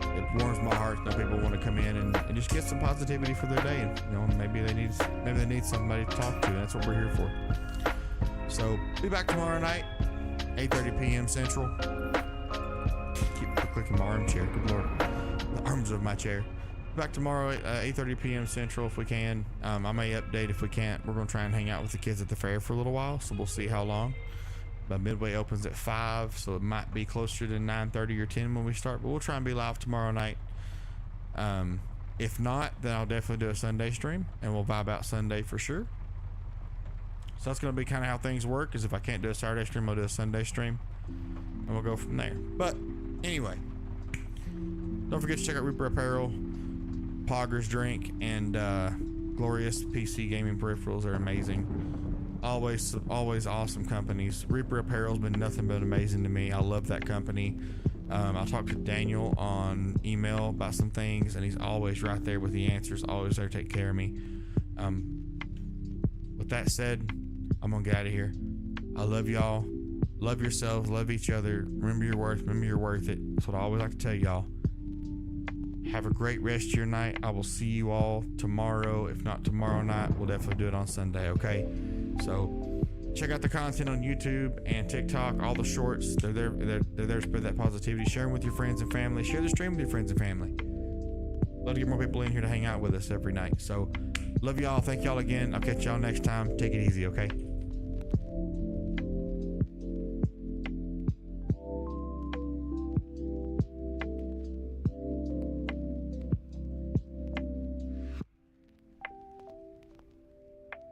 It warms my heart to know people want to come in and just get some positivity for their day. And, maybe they need somebody to talk to. That's what we're here for. So be back tomorrow night, 8:30 p.m. Central. Clicking my armchair, good lord, the arms of my chair. Back tomorrow at 8:30 p.m. Central if we can. I may update if we can't. We're gonna try and hang out with the kids at the fair for a little while, so we'll see how long. But Midway opens at 5, so it might be closer to 9:30 or 10 when we start, but we'll try and be live tomorrow night. If not, then I'll definitely do a Sunday stream and we'll vibe out Sunday for sure. So that's gonna be kind of how things work, is if I can't do a Saturday stream, I'll do a Sunday stream and we'll go from there. But anyway, don't forget to check out Reaper Apparel, Poggers drink and Glorious PC gaming peripherals are amazing. Always awesome companies. Reaper Apparel's been nothing but amazing to me. I love that company. I'll talk to Daniel on email about some things, and he's always right there with the answers, always there to take care of me. With that said, I'm gonna get out of here. I love y'all. Love yourselves. Love each other. Remember your worth. Remember you're worth it. That's what I always like to tell y'all. Have a great rest of your night. I will see you all tomorrow. If not tomorrow night, we'll definitely do it on Sunday, okay? So check out the content on YouTube and TikTok, all the shorts. They're there to spread that positivity. Share them with your friends and family. Share the stream with your friends and family. Love to get more people in here to hang out with us every night. So love y'all. Thank y'all again. I'll catch y'all next time. Take it easy, okay?